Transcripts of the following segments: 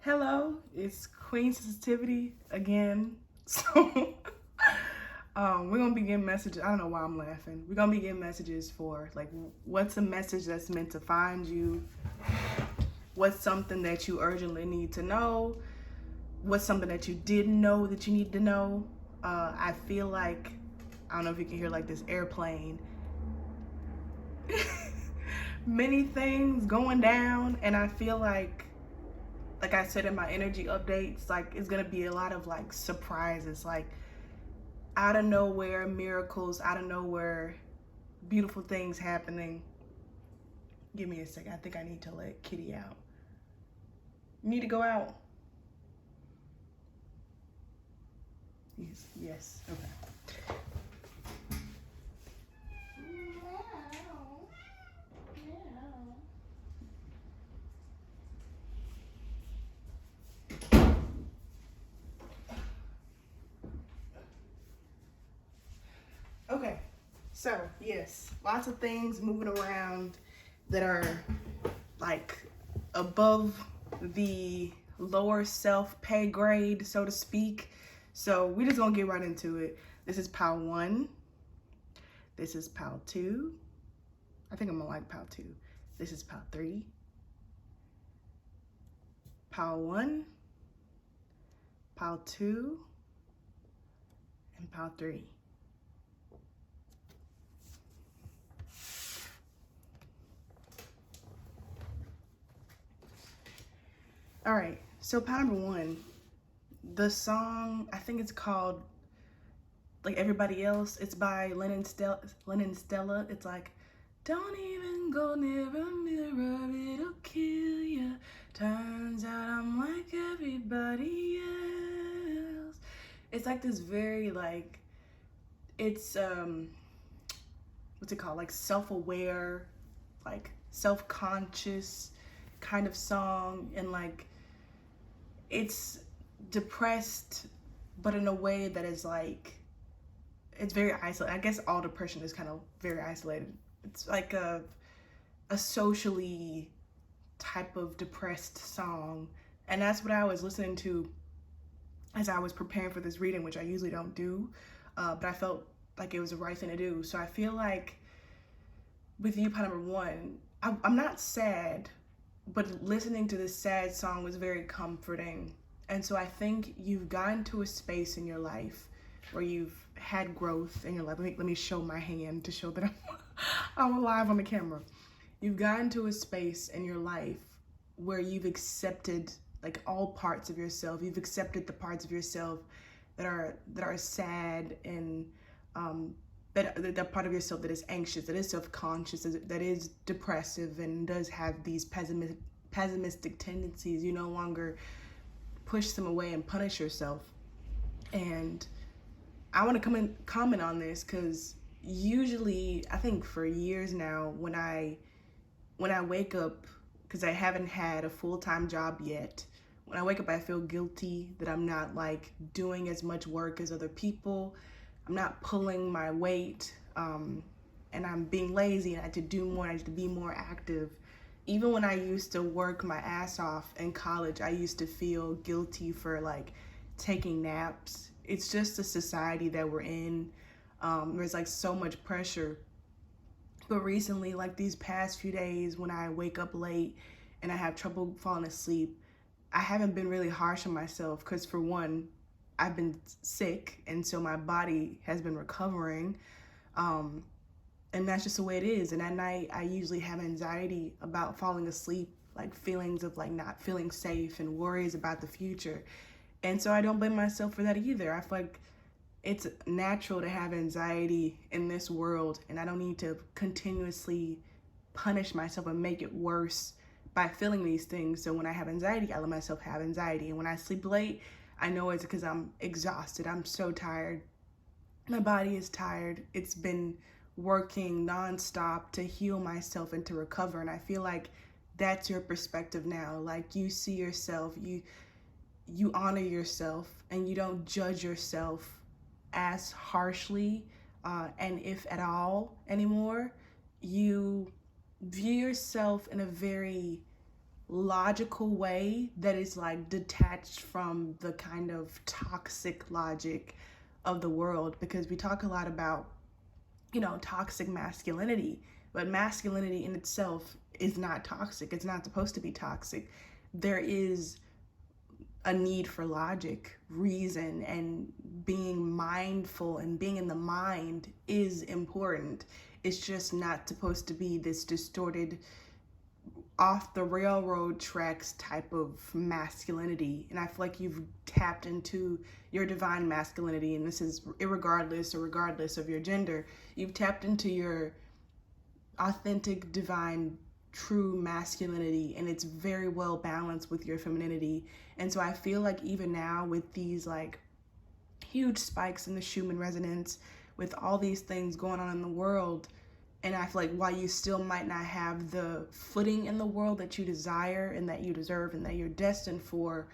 Hello, it's Queen Sensitivity again. So, we're gonna be getting messages. I don't know why I'm laughing. We're gonna be getting messages for like, what's a message that's meant to find you? What's something that you urgently need to know? What's something that you didn't know that you need to know? I feel like, I don't know if you can hear like this airplane. Many things going down, and I feel like I said in my energy updates, like it's gonna be a lot of like surprises, like out of nowhere miracles, out of nowhere beautiful things happening. Give me a second. I think I need to let Kitty out. You need to go out. Yes. Okay. Okay. So yes, lots of things moving around that are like above the lower self pay grade, so to speak. So we just gonna get right into it. This is pile 1. This is pile 2. I think I'm gonna like pile 2. This is pile 3. Pile 1, pile 2, and pile 3. All right, so pile number 1, the song, I think it's called like Everybody Else. It's by Lennon Stella. It's like, don't even go near a mirror, it'll kill ya. Turns out I'm like everybody else. It's like this very like, it's what's it called, like self-aware, like self-conscious kind of song, and like it's depressed but in a way that is like, it's very isolated. I guess all depression is kind of very isolated. It's like a socially type of depressed song, and that's what I was listening to as I was preparing for this reading, which I usually don't do, but I felt like it was the right thing to do. So I feel like with you, part number 1, I'm not sad, but listening to this sad song was very comforting. And so I think you've gotten to a space in your life where you've had growth in your life. Let me show my hand to show that I'm alive on the camera. You've gotten to a space in your life where you've accepted like all parts of yourself. You've accepted the parts of yourself that are sad, and that part of yourself that is anxious, that is self-conscious, that is depressive, and does have these pessimistic tendencies. You no longer push them away and punish yourself. And I want to comment on this because usually, I think for years now, when I wake up, because I haven't had a full-time job yet, when I wake up, I feel guilty that I'm not like doing as much work as other people. I'm not pulling my weight, and I'm being lazy, and I have to do more, I have to be more active. Even when I used to work my ass off in college, I used to feel guilty for like taking naps. It's just the society that we're in. There's like so much pressure. But recently, like these past few days, when I wake up late and I have trouble falling asleep, I haven't been really harsh on myself because, for one, I've been sick, and so my body has been recovering. And that's just the way it is. And at night, I usually have anxiety about falling asleep, like feelings of like not feeling safe and worries about the future. And so I don't blame myself for that either. I feel like it's natural to have anxiety in this world, and I don't need to continuously punish myself and make it worse by feeling these things. So when I have anxiety, I let myself have anxiety. And when I sleep late, I know it's because I'm exhausted. I'm so tired. My body is tired. It's been working nonstop to heal myself and to recover. And I feel like that's your perspective now. Like you see yourself, you honor yourself, and you don't judge yourself as harshly, and if at all anymore. You view yourself in a very logical way that is like detached from the kind of toxic logic of the world, because we talk a lot about, you know, toxic masculinity, but masculinity in itself is not toxic. It's not supposed to be toxic. There is a need for logic, reason, and being mindful and being in the mind is important. It's just not supposed to be this distorted, off the railroad tracks type of masculinity. And I feel like you've tapped into your divine masculinity, and this is irregardless or regardless of your gender. You've tapped into your authentic, divine, true masculinity, and it's very well balanced with your femininity. And so I feel like even now, with these like huge spikes in the Schumann resonance, with all these things going on in the world, and I feel like while you still might not have the footing in the world that you desire and that you deserve and that you're destined for,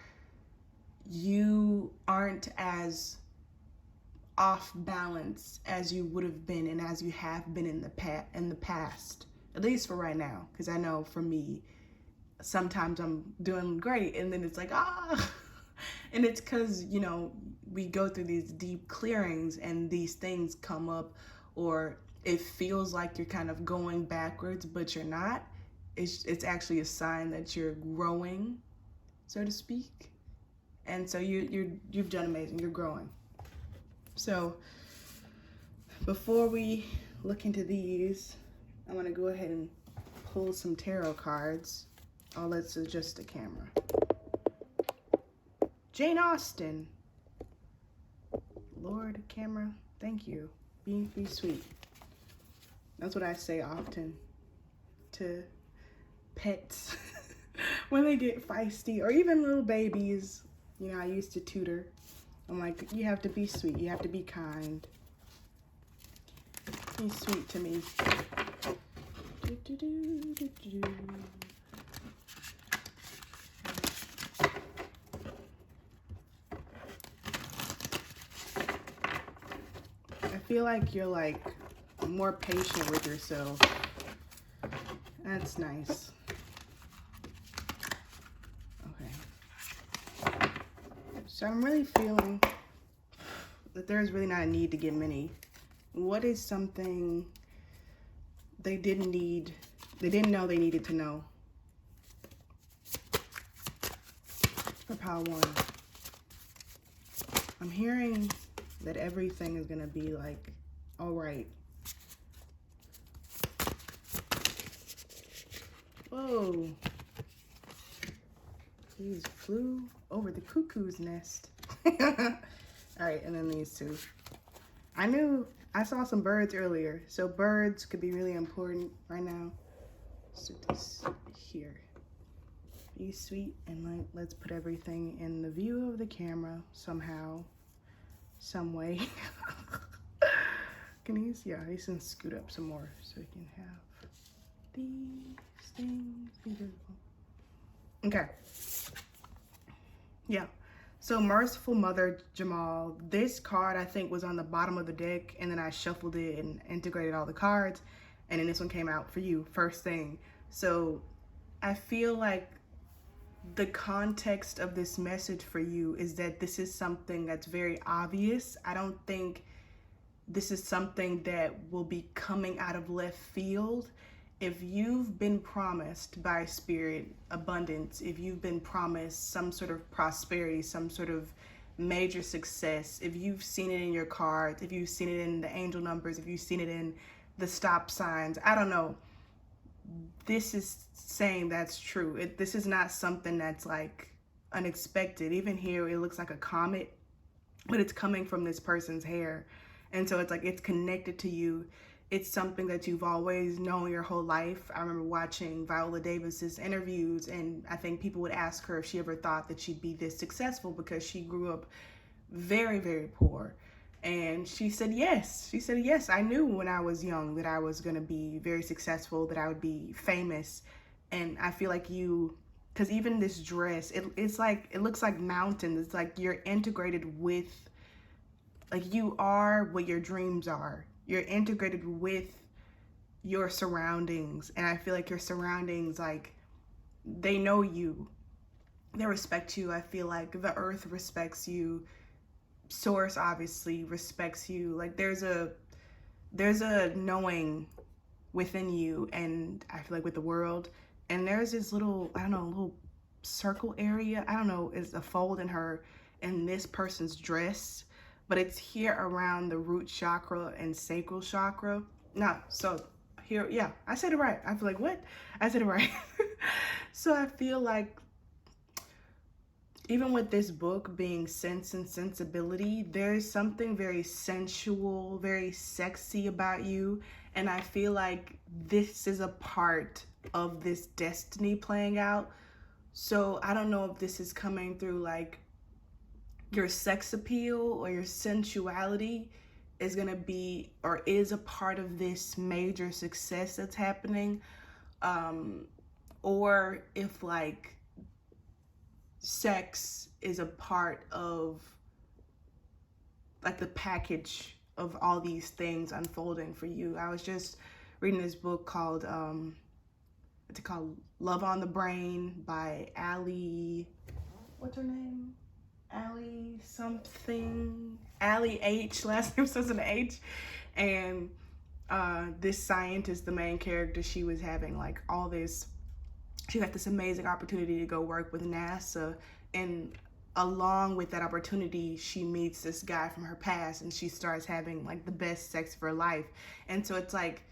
you aren't as off balance as you would have been and as you have been in the past, at least for right now. Because I know for me, sometimes I'm doing great and then it's like, and it's because, you know, we go through these deep clearings and these things come up, or it feels like you're kind of going backwards, but you're not. It's actually a sign that you're growing, so to speak. And so you've done amazing. You're growing. So before we look into these, I want to go ahead and pull some tarot cards. Oh, let's adjust the camera. Jane Austen. Lord, camera, thank you. Be sweet. That's what I say often to pets when they get feisty, or even little babies. You know, I used to tutor. I'm like, you have to be sweet. You have to be kind. Be sweet to me. I feel like you're like more patient with yourself. That's nice. Okay. So I'm really feeling that there's really not a need to get many. What is something they didn't know they needed to know? For pile one. I'm hearing that everything is gonna be like, all right. Whoa. These flew over the cuckoo's nest. All right, and then these two. I saw some birds earlier, so birds could be really important right now. So this here. Be sweet, and let's put everything in the view of the camera somehow, some way. Can you see? Yeah, I can scoot up some more so we can have these things be beautiful. Okay. Yeah. So Merciful Mother Jamal, this card I think was on the bottom of the deck, and then I shuffled it and integrated all the cards, and then this one came out for you first thing. So I feel like the context of this message for you is that this is something that's very obvious. I don't think this is something that will be coming out of left field. If you've been promised by Spirit abundance, if you've been promised some sort of prosperity, some sort of major success, if you've seen it in your cards, if you've seen it in the angel numbers, if you've seen it in the stop signs, I don't know, this is saying that's true. This is not something that's like unexpected. Even here, it looks like a comet, but it's coming from this person's hair. And so it's like it's connected to you. It's something that you've always known your whole life. I remember watching Viola Davis's interviews, and I think people would ask her if she ever thought that she'd be this successful because she grew up very, very poor. And she said yes. She said, yes, I knew when I was young that I was going to be very successful, that I would be famous. And I feel like you, because even this dress, it's like, it looks like mountains. It's like you're integrated with, like you are what your dreams are. You're integrated with your surroundings. And I feel like your surroundings, like, they know you, they respect you. I feel like the earth respects you, source obviously respects you. Like there's a knowing within you, and I feel like with the world. And there's this little, I don't know, little circle area, I don't know, is a fold in this person's dress, but it's here around the root chakra and sacral chakra. No, so here, yeah, I said it right. I feel like, what? I said it right. So I feel like even with this book being Sense and Sensibility, there's something very sensual, very sexy about you. And I feel like this is a part of this destiny playing out. So I don't know if this is coming through like your sex appeal or your sensuality is going to be or is a part of this major success that's happening. Or if like sex is a part of like the package of all these things unfolding for you. I was just reading this book called it's called Love on the Brain by Ali, what's her name? Ali something, Ali H, last name starts with an H. And this scientist, the main character, she was having like all this, she got this amazing opportunity to go work with NASA, and along with that opportunity, she meets this guy from her past, and she starts having like the best sex of her life. And so it's like,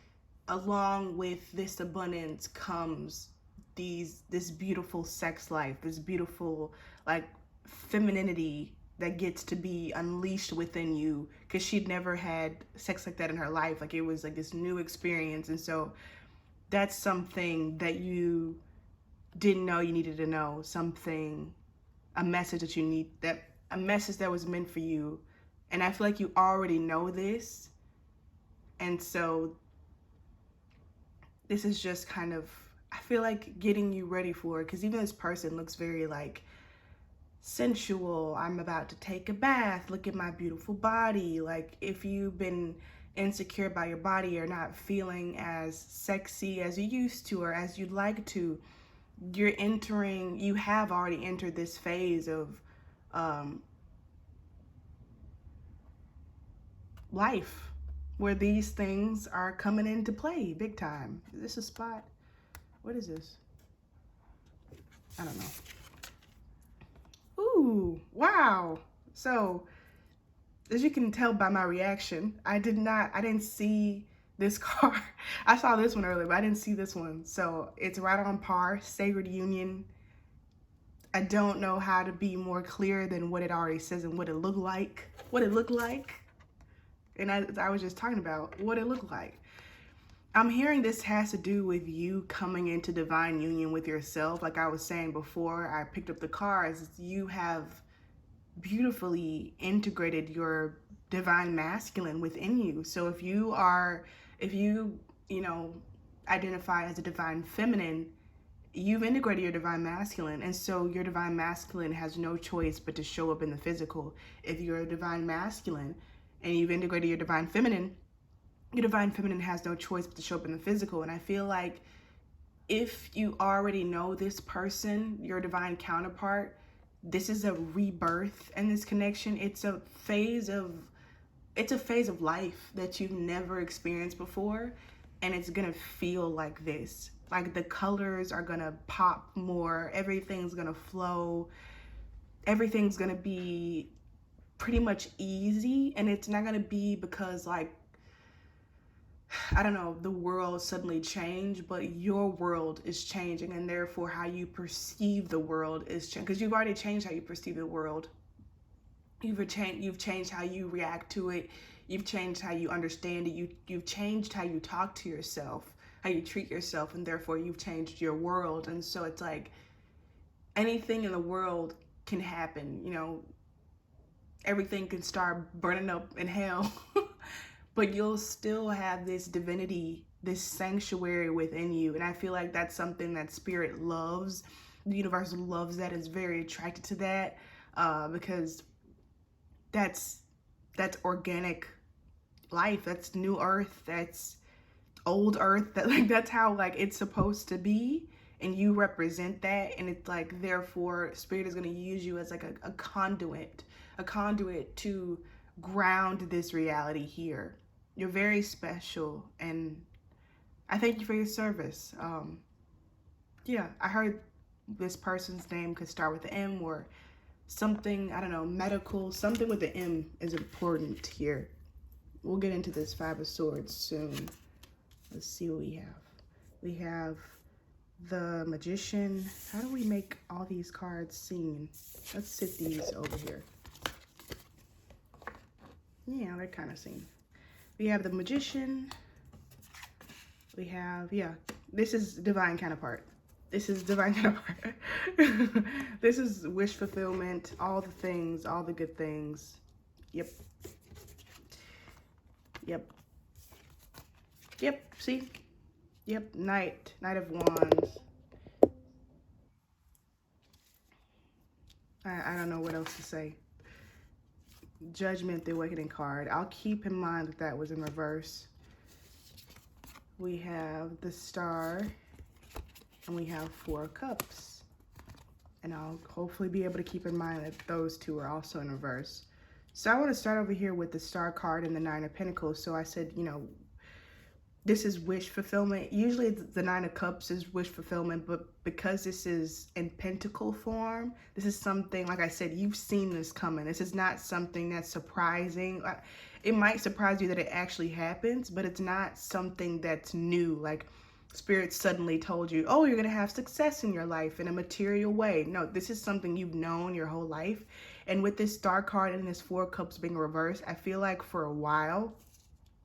along with this abundance comes this beautiful sex life, this beautiful like femininity that gets to be unleashed within you, because she'd never had sex like that in her life. Like it was like this new experience. And so that's something that you didn't know you needed to know, something, a message that you need, that a message that was meant for you. And I feel like you already know this. And so this is just kind of, I feel like getting you ready for it, because even this person looks very like sensual. I'm about to take a bath, look at my beautiful body. Like if you've been insecure about your body or not feeling as sexy as you used to or as you'd like to, you have already entered this phase of life where these things are coming into play big time. Is this a spot? What is this? I don't know. Ooh, wow. So as you can tell by my reaction, I didn't see this card. I saw this one earlier, but I didn't see this one. So it's right on par, Sacred Union. I don't know how to be more clear than what it already says and what it looked like. And I was just talking about what it looked like. I'm hearing this has to do with you coming into divine union with yourself. Like I was saying before I picked up the cards, you have beautifully integrated your divine masculine within you. So if you identify as a divine feminine, you've integrated your divine masculine. And so your divine masculine has no choice but to show up in the physical. If you're a divine masculine and you've integrated your divine feminine has no choice but to show up in the physical. And I feel like if you already know this person, your divine counterpart, this is a rebirth in this connection. It's a phase of life that you've never experienced before, and it's gonna feel like this. Like the colors are gonna pop more, everything's gonna flow, everything's gonna be pretty much easy. And it's not gonna be because like, I don't know, the world suddenly changed, but your world is changing, and therefore how you perceive the world is changing, because you've already changed how you perceive the world. You've changed how you react to it. You've changed how you understand it. You've changed how you talk to yourself, how you treat yourself, and therefore you've changed your world. And so it's like anything in the world can happen, everything can start burning up in hell. But you'll still have this divinity, this sanctuary within you. And I feel like that's something that spirit loves. The universe loves that, is very attracted to that, because that's organic life. That's new earth. That's old earth. That's how like it's supposed to be. and you represent that, and it's like, therefore Spirit is going to use you as like a conduit to ground this reality here. You're very special, and I thank you for your service. Yeah, I heard this person's name could start with an M or something, I don't know, medical, something with the M is important here. We'll get into this Five of Swords soon. Let's see what we have. We have the Magician. How do we make all these cards seen? Let's sit these over here. Yeah, they're kind of seen. We have the Magician. We have, yeah, this is Divine Counterpart. This is Divine Counterpart. This is wish fulfillment, all the things, all the good things. Yep. Yep. Yep, see? Yep, Knight of Wands. I don't know what else to say. Judgment, the Awakening card. I'll keep in mind that that was in reverse. We have the Star, and we have Four of Cups. And I'll hopefully be able to keep in mind that those two are also in reverse. So I want to start over here with the Star card and the Nine of Pentacles. So I said, you know, this is wish fulfillment. Usually the Nine of Cups is wish fulfillment, but because this is in pentacle form, this is something, like I said, you've seen this coming. This is not something that's surprising. It might surprise you that it actually happens, but it's not something that's new. Like Spirit suddenly told you, oh, you're going to have success in your life in a material way. No, this is something you've known your whole life. And with this Star card and this Four of Cups being reversed, I feel like for a while,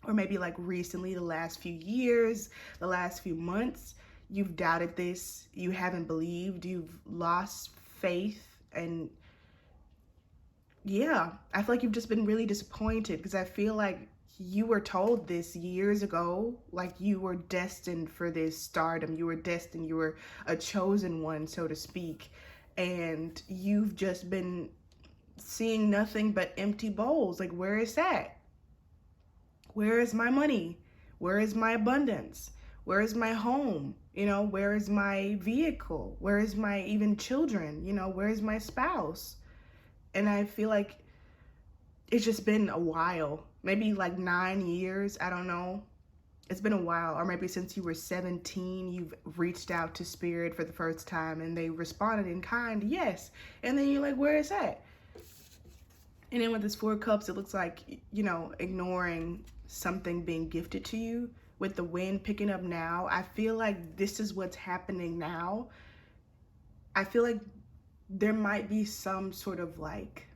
or maybe like recently, the last few years, the last few months, you've doubted this, you haven't believed, you've lost faith, and yeah, I feel like you've just been really disappointed because I feel like you were told this years ago, like you were destined for this stardom, you were destined, you were a chosen one, so to speak, and you've just been seeing nothing but empty bowls. Like, where is that? Where is my money? Where is my abundance? Where is my home? You know, where is my vehicle? Where is my even children? You know, where is my spouse? And I feel like it's just been a while, maybe like 9 years. I don't know. It's been a while, or maybe since you were 17, you've reached out to Spirit for the first time and they responded in kind, yes. And then you're like, where is that? And then with this Four of Cups, it looks like, you know, ignoring something being gifted to you. With the wind picking up now, I feel like this is what's happening now. I feel like there might be some sort of like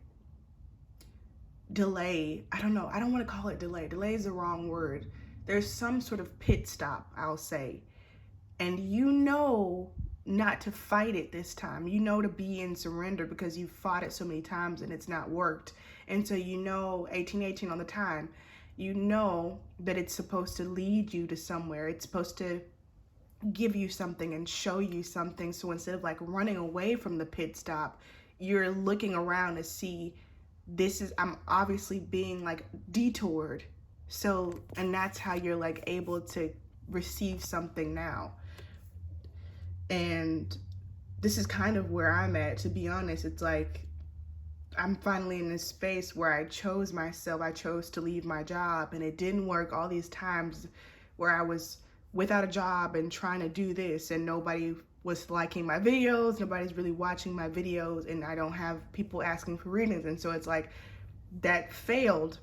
delay. I don't know. I don't want to call it delay. Delay is the wrong word. There's some sort of pit stop, I'll say. And you know not to fight it this time. You know to be in surrender because you've fought it so many times and it's not worked. And so you know, 1818 on the time, you know that it's supposed to lead you to somewhere. It's supposed to give you something and show you something. So instead of like running away from the pit stop, you're looking around to see, I'm obviously being like detoured. So, and that's how you're like able to receive something now. And this is kind of where I'm at, to be honest. It's like I'm finally in this space where I chose myself. I chose to leave my job, and it didn't work all these times where I was without a job and trying to do this, and nobody was liking my videos, nobody's really watching my videos, and I don't have people asking for readings. And so it's like that failed.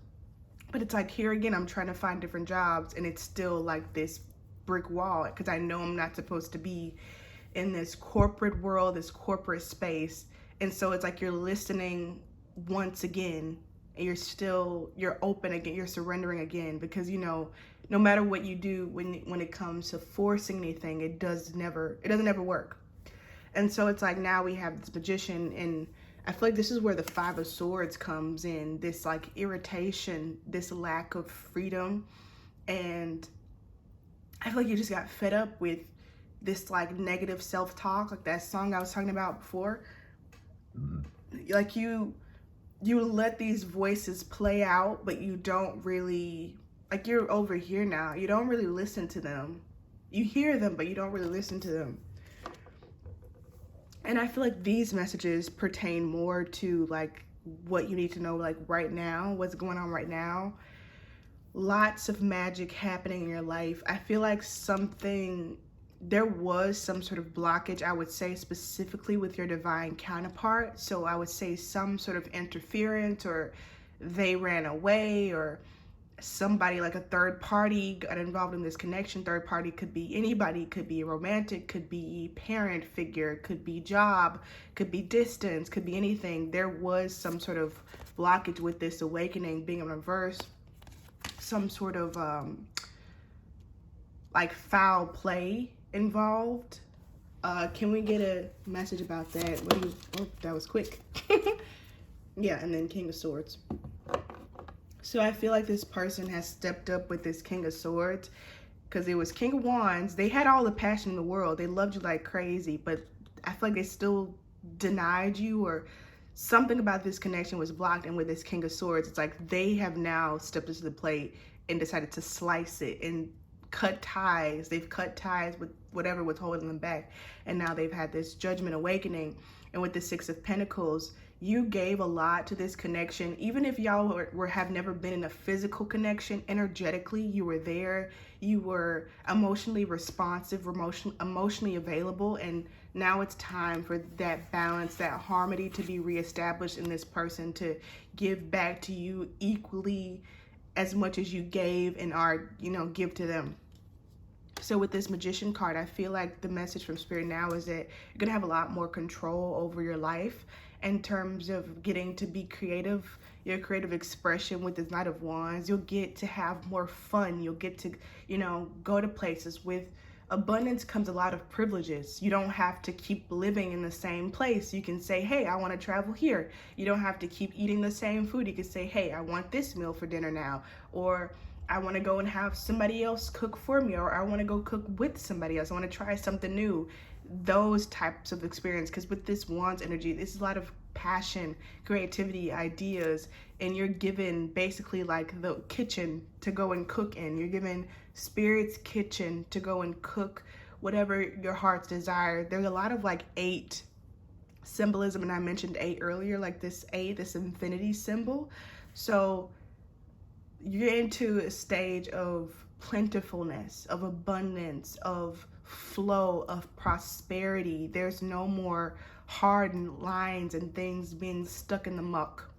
But it's like here again, I'm trying to find different jobs, and it's still like this brick wall because I know I'm not supposed to be in this corporate world, this corporate space. And so it's like you're listening once again, and you're open again, you're surrendering again, because you know, no matter what you do when it comes to forcing anything, it doesn't ever work. And so it's like now we have this Magician, and I feel like this is where the Five of Swords comes in, this like irritation, this lack of freedom. And I feel like you just got fed up with this like negative self-talk, like that song I was talking about before. Like you let these voices play out, but you don't really, like you're over here now, you don't really listen to them. You hear them, but you don't really listen to them. And I feel like these messages pertain more to like what you need to know like right now, what's going on right now. Lots of magic happening in your life. I feel like there was some sort of blockage, I would say, specifically with your divine counterpart. So I would say some sort of interference, or they ran away, or somebody like a third party got involved in this connection. Third party could be anybody, could be romantic, could be parent figure, could be job, could be distance, could be anything. There was some sort of blockage with this awakening being in reverse, some sort of like foul play involved. Can we get a message about that? Oh, that was quick. Yeah, and then King of Swords. So I feel like this person has stepped up with this King of Swords, because it was King of Wands. They had all the passion in the world. They loved you like crazy, but I feel like they still denied you, or something about this connection was blocked. And with this King of Swords, it's like they have now stepped into the plate and decided to slice it and cut ties. They've cut ties with whatever was holding them back. And now they've had this judgment awakening. And with the Six of Pentacles, you gave a lot to this connection. Even if y'all have never been in a physical connection, energetically, you were there. You were emotionally responsive, emotionally available. And now it's time for that balance, that harmony to be reestablished in this person to give back to you equally as much as you gave and are, give to them. So with this Magician card, I feel like the message from Spirit now is that you're going to have a lot more control over your life in terms of getting to be creative, your creative expression with this Knight of Wands. You'll get to have more fun. You'll get to, go to places. With abundance comes a lot of privileges. You don't have to keep living in the same place. You can say, hey, I want to travel here. You don't have to keep eating the same food. You can say, hey, I want this meal for dinner now. Or I want to go and have somebody else cook for me, or I want to go cook with somebody else. I want to try something new. Those types of experience, because with this Wands energy, this is a lot of passion, creativity, ideas, and you're given basically like the kitchen to go and cook in. You're given Spirit's kitchen to go and cook whatever your heart's desire. There's a lot of like 8 symbolism, and I mentioned 8 earlier, like this 8, this infinity symbol. So you're into a stage of plentifulness, of abundance, of flow, of prosperity. There's no more hard lines and things being stuck in the muck.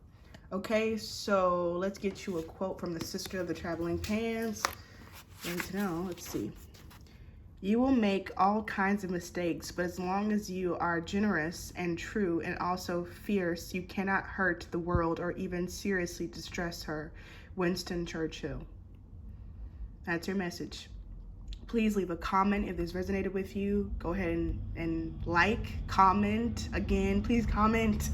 Okay, so let's get you a quote from the Sister of the Traveling Pants. And now, let's see. You will make all kinds of mistakes, but as long as you are generous and true and also fierce, you cannot hurt the world or even seriously distress her. Winston Churchill. That's your message. Please leave a comment if this resonated with you. Go ahead and like, comment. Again, please comment.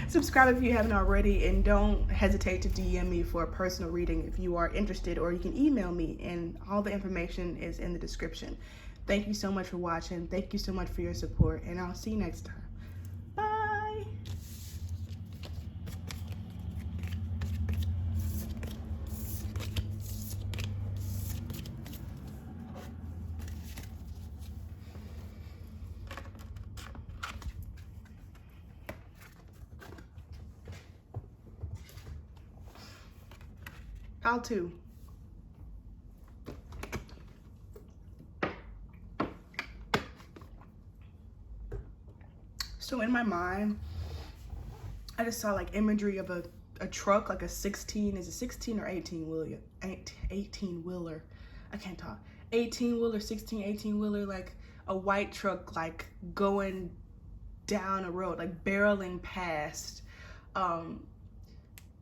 Subscribe if you haven't already, and don't hesitate to DM me for a personal reading if you are interested, or you can email me, and all the information is in the description. Thank you so much for watching. Thank you so much for your support, and I'll see you next time. Bye. How to. So in my mind, I just saw like imagery of a truck, like a 16, is it 16 or 18 wheeler? 18 wheeler. I can't talk. 18 wheeler, 16, 18 wheeler, like a white truck, like going down a road, like barreling past.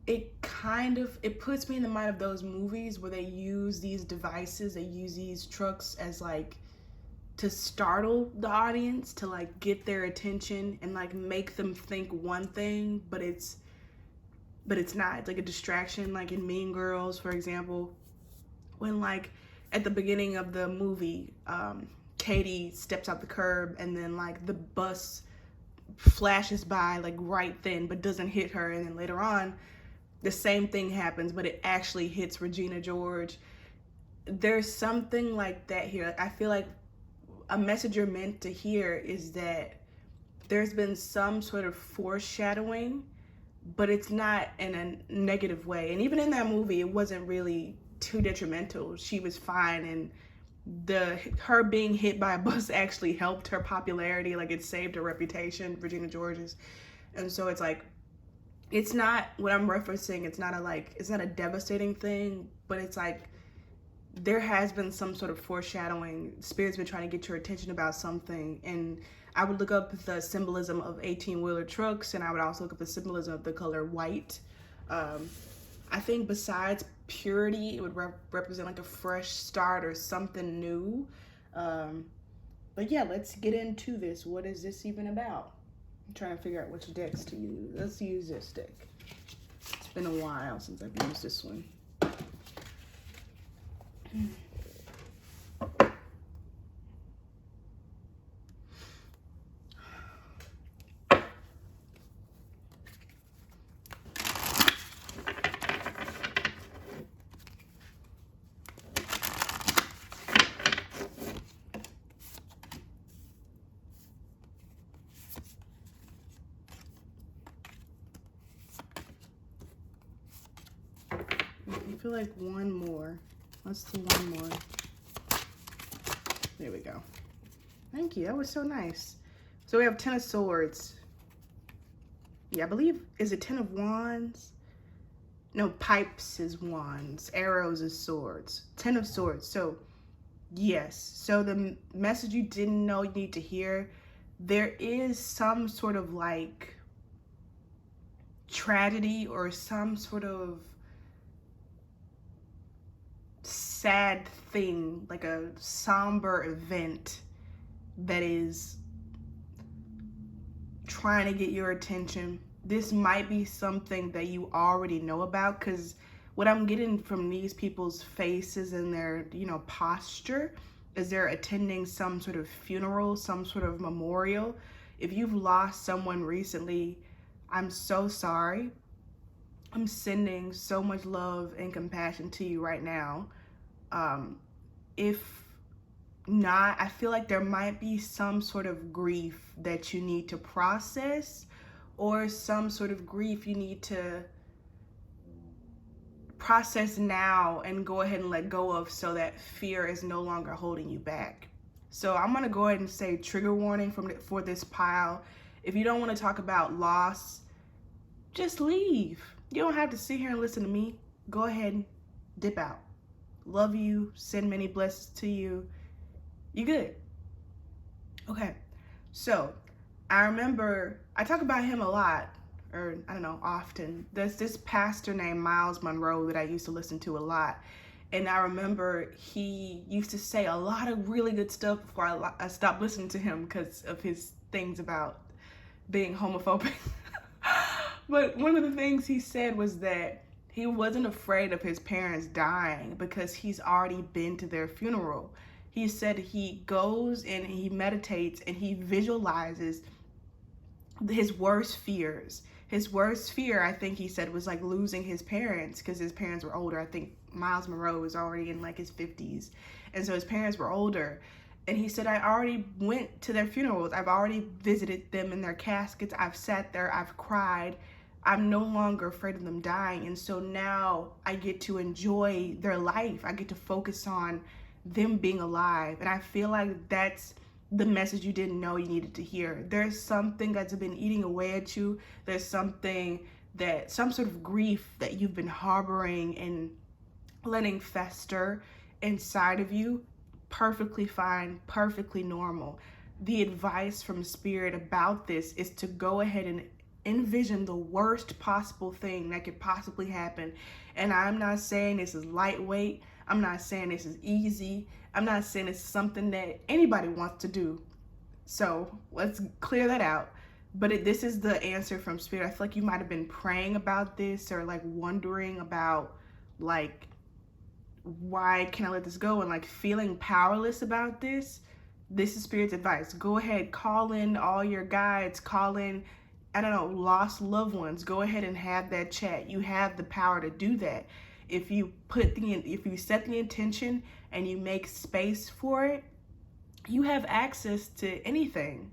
It puts me in the mind of those movies where they use these devices, they use these trucks as like to startle the audience, to like get their attention and like make them think one thing, but it's not. It's like a distraction, like in Mean Girls, for example, when like at the beginning of the movie, Katie steps out the curb and then like the bus flashes by like right then but doesn't hit her, and then later on the same thing happens but it actually hits Regina George. There's something like that here. I feel like a message you're meant to hear is that there's been some sort of foreshadowing, but it's not in a negative way. And even in that movie, it wasn't really too detrimental. She was fine, and her being hit by a bus actually helped her popularity. Like, it saved her reputation, Regina George's. And so it's like, it's not what I'm referencing. It's not a devastating thing, but it's like, there has been some sort of foreshadowing. Spirit's been trying to get your attention about something. And I would look up the symbolism of 18-wheeler trucks, and I would also look up the symbolism of the color white. I think besides purity, it would represent like a fresh start or something new. But yeah, let's get into this. What is this even about? I'm trying to figure out which decks to use. Let's use this deck. It's been a while since I've used this one. I feel like one more. Let's do one more. There we go. Thank you. That was so nice. So we have 10 of Swords. Yeah, I believe, is it 10 of Wands? No, Pipes is Wands. Arrows is Swords. 10 of Swords. So, yes. So the message you didn't know you need to hear, there is some sort of like tragedy or some sort of sad thing, like a somber event that is trying to get your attention. This might be something that you already know about, because what I'm getting from these people's faces and their, posture is they're attending some sort of funeral, some sort of memorial. If you've lost someone recently, I'm so sorry. I'm sending so much love and compassion to you right now. If not, I feel like there might be some sort of grief that you need to process, or some sort of grief you need to process now and go ahead and let go of, so that fear is no longer holding you back. So I'm going to go ahead and say trigger warning for this pile. If you don't want to talk about loss, just leave. You don't have to sit here and listen to me. Go ahead and dip out. Love you. Send many blessings to you. You good. Okay. So I remember, I talk about him a lot, or I don't know, often. There's this pastor named Miles Monroe that I used to listen to a lot. And I remember he used to say a lot of really good stuff before I stopped listening to him because of his things about being homophobic. But one of the things he said was that he wasn't afraid of his parents dying because he's already been to their funeral. He said he goes and he meditates and he visualizes his worst fears. His worst fear, I think he said, was like losing his parents, because his parents were older. I think Miles Monroe was already in like his 50s. And so his parents were older. And he said, I already went to their funerals. I've already visited them in their caskets. I've sat there. I've cried. I'm no longer afraid of them dying. And so now I get to enjoy their life. I get to focus on them being alive. And I feel like that's the message you didn't know you needed to hear. There's something that's been eating away at you. There's some sort of grief that you've been harboring and letting fester inside of you. Perfectly fine, perfectly normal. The advice from Spirit about this is to go ahead and envision the worst possible thing that could possibly happen. And I'm not saying this is lightweight. I'm not saying this is easy. I'm not saying it's something that anybody wants to do. So let's clear that out. But this is the answer from Spirit. I feel like you might have been praying about this, or like wondering about like, why can't I let this go, and like feeling powerless about this. This is Spirit's advice. Go ahead, call in all your guides, call in, I don't know, lost loved ones. Go ahead and have that chat. You have the power to do that. If you set the intention and you make space for it, you have access to anything.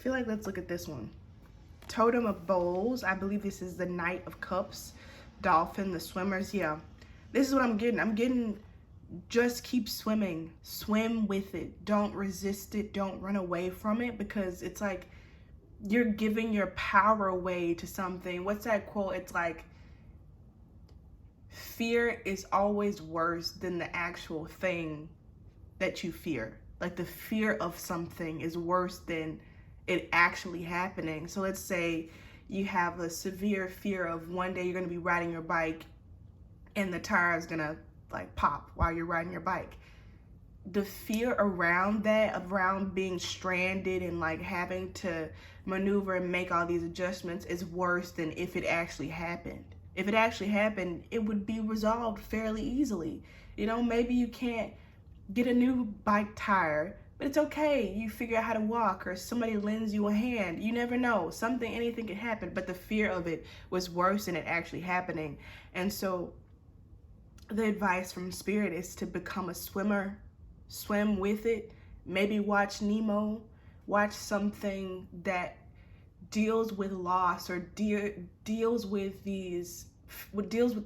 feel like let's look at this one. Totem of Bowls. I believe this is the Knight of Cups. Dolphin, the swimmers. Yeah, this is what I'm getting. I'm getting just keep swimming. Swim with it. Don't resist it. Don't run away from it, because it's like you're giving your power away to something. What's that quote? It's like, fear is always worse than the actual thing that you fear. Like the fear of something is worse than it actually happening. So let's say you have a severe fear of one day you're going to be riding your bike and the tire is going to like pop while you're riding your bike. The fear around that, around being stranded and like having to maneuver and make all these adjustments, is worse than if it actually happened. If it actually happened, it would be resolved fairly easily. You know, maybe you can't get a new bike tire, but it's okay. You figure out how to walk, or somebody lends you a hand. You never know. Anything could happen, but the fear of it was worse than it actually happening. And so the advice from Spirit is to become a swimmer. Swim with it. Maybe watch Nemo. Watch something that deals with loss, or deals with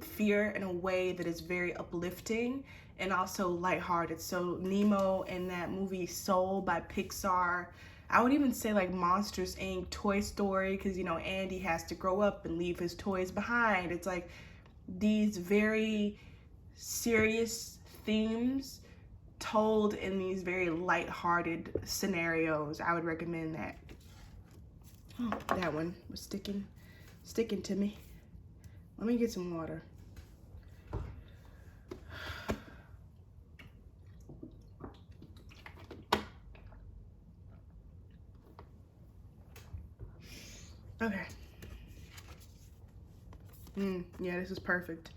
fear in a way that is very uplifting and also lighthearted. So Nemo and that movie Soul by Pixar. I would even say like Monsters Inc., Toy Story, because, you know, Andy has to grow up and leave his toys behind. It's like these very serious themes told in these very lighthearted scenarios. I would recommend that. Oh, that one was sticking to me. Let me get some water. Okay. Yeah, this is perfect.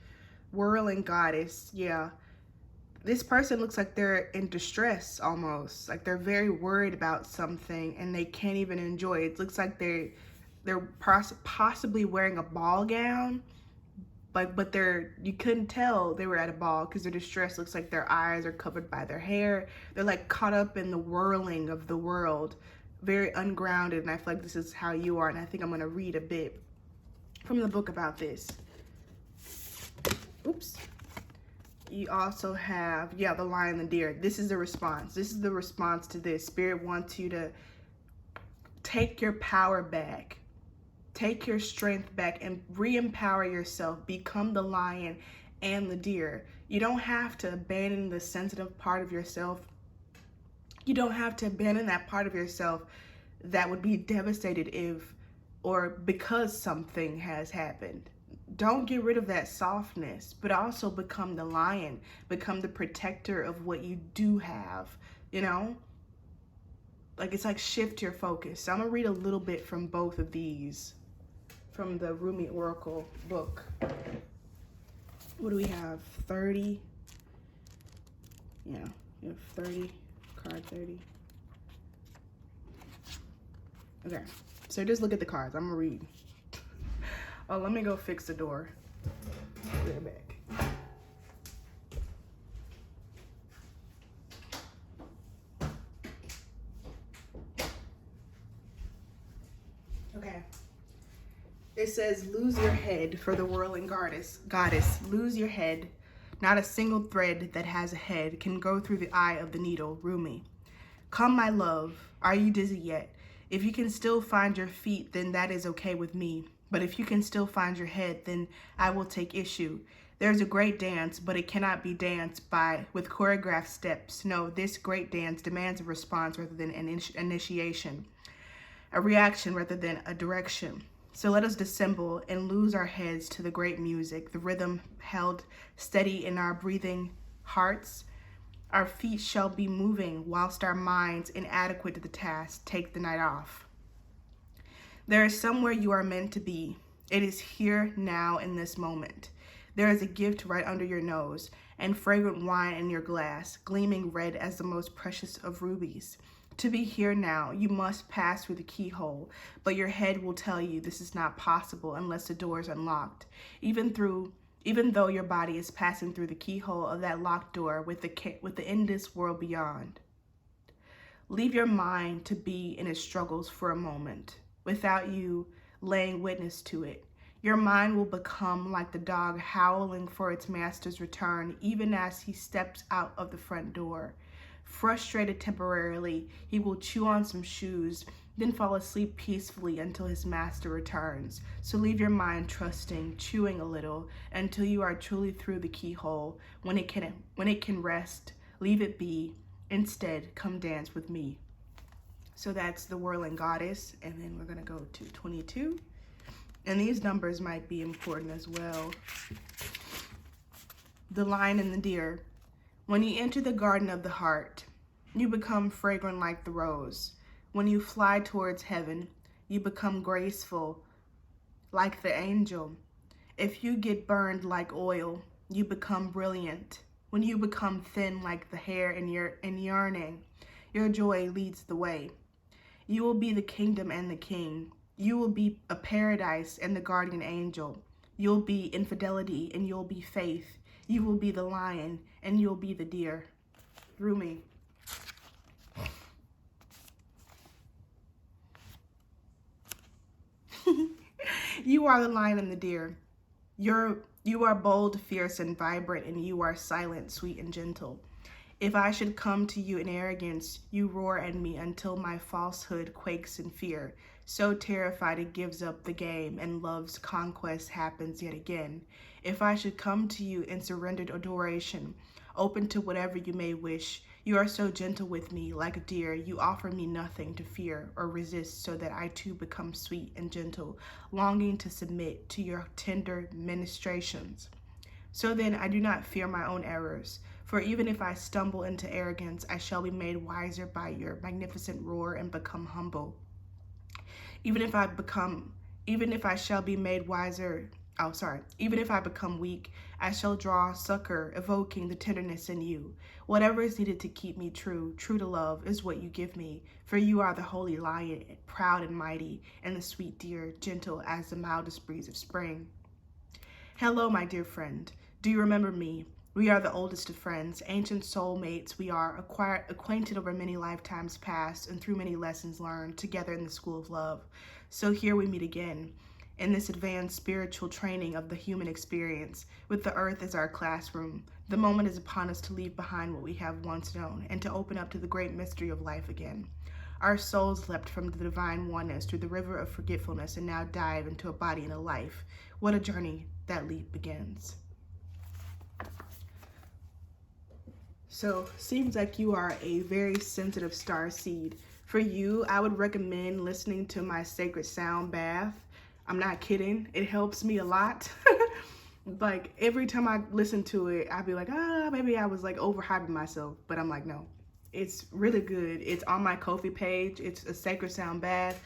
Whirling Goddess. Yeah. This person looks like they're in distress almost. Like they're very worried about something and they can't even enjoy it. It looks like they're possibly wearing a ball gown, but you couldn't tell they were at a ball because their distress looks like their eyes are covered by their hair. They're like caught up in the whirling of the world, very ungrounded, and I feel like this is how you are, and I think I'm going to read a bit from the book about this. Oops. You also have, yeah, the lion and the deer. This is the response. This is the response to this. Spirit wants you to take your power back. Take your strength back and re-empower yourself. Become the lion and the deer. You don't have to abandon the sensitive part of yourself. You don't have to abandon that part of yourself that would be devastated if or because something has happened. Don't get rid of that softness, but also become the lion, become the protector of what you do have, you know? Like, it's like shift your focus. So I'm gonna read a little bit from both of these, from the Rumi Oracle book. What do we have? 30? Yeah, you have 30, card 30. Okay, so just look at the cards. I'm gonna read. Oh, let me go fix the door. Be right back. Okay. It says, lose your head for the whirling goddess. Lose your head. Not a single thread that has a head can go through the eye of the needle. Rumi. Come, my love. Are you dizzy yet? If you can still find your feet, then that is okay with me. But if you can still find your head, then I will take issue. There's a great dance, but it cannot be danced with choreographed steps. No, this great dance demands a response rather than an initiation, a reaction rather than a direction. So let us dissemble and lose our heads to the great music, the rhythm held steady in our breathing hearts. Our feet shall be moving whilst our minds, inadequate to the task, take the night off. There is somewhere you are meant to be. It is here now in this moment. There is a gift right under your nose and fragrant wine in your glass, gleaming red as the most precious of rubies. To be here now, you must pass through the keyhole, but your head will tell you this is not possible unless the door is unlocked. Even though your body is passing through the keyhole of that locked door with the endless world beyond. Leave your mind to be in its struggles for a moment, without you laying witness to it. Your mind will become like the dog howling for its master's return, even as he steps out of the front door. Frustrated temporarily, he will chew on some shoes, then fall asleep peacefully until his master returns. So leave your mind trusting, chewing a little, until you are truly through the keyhole. When it can rest, leave it be. Instead, come dance with me. So that's the whirling goddess. And then we're gonna go to 22. And these numbers might be important as well. The lion and the deer. When you enter the garden of the heart, you become fragrant like the rose. When you fly towards heaven, you become graceful like the angel. If you get burned like oil, you become brilliant. When you become thin like the hair in yearning, your joy leads the way. You will be the kingdom and the king. You will be a paradise and the guardian angel. You'll be infidelity and you'll be faith. You will be the lion and you'll be the deer. Rumi. You are the lion and the deer. You are bold, fierce, and vibrant, and you are silent, sweet, and gentle. If I should come to you in arrogance, you roar at me until my falsehood quakes in fear. So terrified it gives up the game, and love's conquest happens yet again. If I should come to you in surrendered adoration, open to whatever you may wish, you are so gentle with me, like a deer. You offer me nothing to fear or resist, so that I too become sweet and gentle, longing to submit to your tender ministrations. So then I do not fear my own errors, for even if I stumble into arrogance, I shall be made wiser by your magnificent roar and become humble. Even if I shall be made wiser, even if I become weak, I shall draw succor, evoking the tenderness in you. Whatever is needed to keep me true to love is what you give me, for you are the holy lion, proud and mighty, and the sweet deer, gentle as the mildest breeze of spring. Hello, my dear friend. Do you remember me? We are the oldest of friends, ancient soulmates. We are acquainted over many lifetimes past and through many lessons learned together in the school of love. So here we meet again in this advanced spiritual training of the human experience, with the earth as our classroom. The moment is upon us to leave behind what we have once known and to open up to the great mystery of life again. Our souls leapt from the divine oneness through the river of forgetfulness and now dive into a body and a life. What a journey that leap begins. So, seems like you are a very sensitive star seed. For you, I would recommend listening to my sacred sound bath. I'm not kidding. It helps me a lot. Like, every time I listen to it, I'd be like, maybe I was like overhyping myself. But I'm like, no, it's really good. It's on my Ko-fi page. It's a sacred sound bath.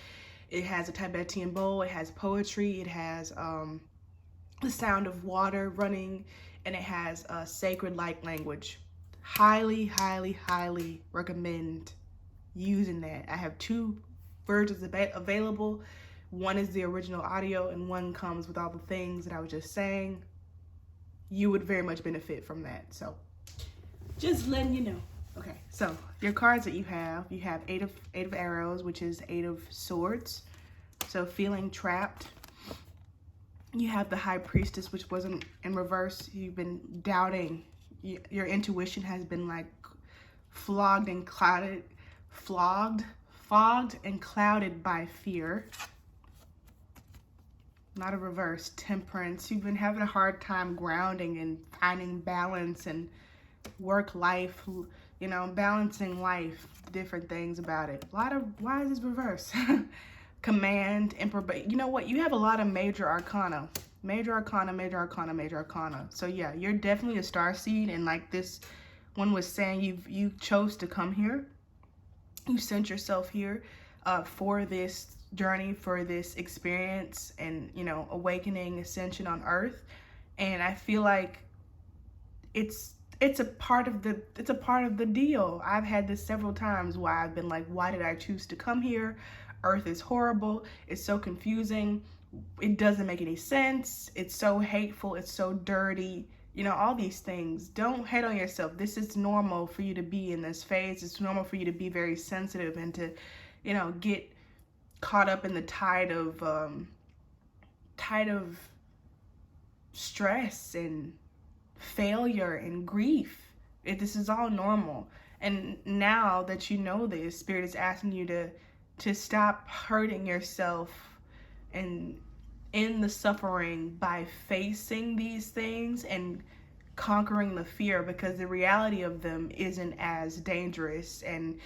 It has a Tibetan bowl. It has poetry. It has the sound of water running. And it has a sacred light language. Highly, highly, highly recommend using that. I have 2 versions available. One is the original audio and one comes with all the things that I was just saying. You would very much benefit from that. So just letting you know. Okay, so your cards that you have 8 of arrows, which is 8 of swords. So feeling trapped. You have the High Priestess, which wasn't in reverse. You've been doubting. Your intuition has been like fogged and clouded by fear. Not a reverse. Temperance. You've been having a hard time grounding and finding balance and work life, balancing life, different things about it. Why is this reverse? Command, Emperor, but you know what? You have a lot of major arcana. So yeah, you're definitely a star seed, and like this one was saying, you chose to come here. You sent yourself here for this journey, for this experience, and awakening, ascension on earth. And I feel like it's a part of the deal. I've had this several times where I've been like, why did I choose to come here? Earth is horrible. It's so confusing. It doesn't make any sense. It's so hateful. It's so dirty. you know, all these things. Don't hate on yourself. This is normal for you to be in this phase. It's normal for you to be very sensitive and to, you know, get caught up in the tide of stress and failure and grief. This is all normal. And now that you know this, Spirit is asking you to stop hurting yourself and in the suffering by facing these things and conquering the fear, because the reality of them isn't as dangerous and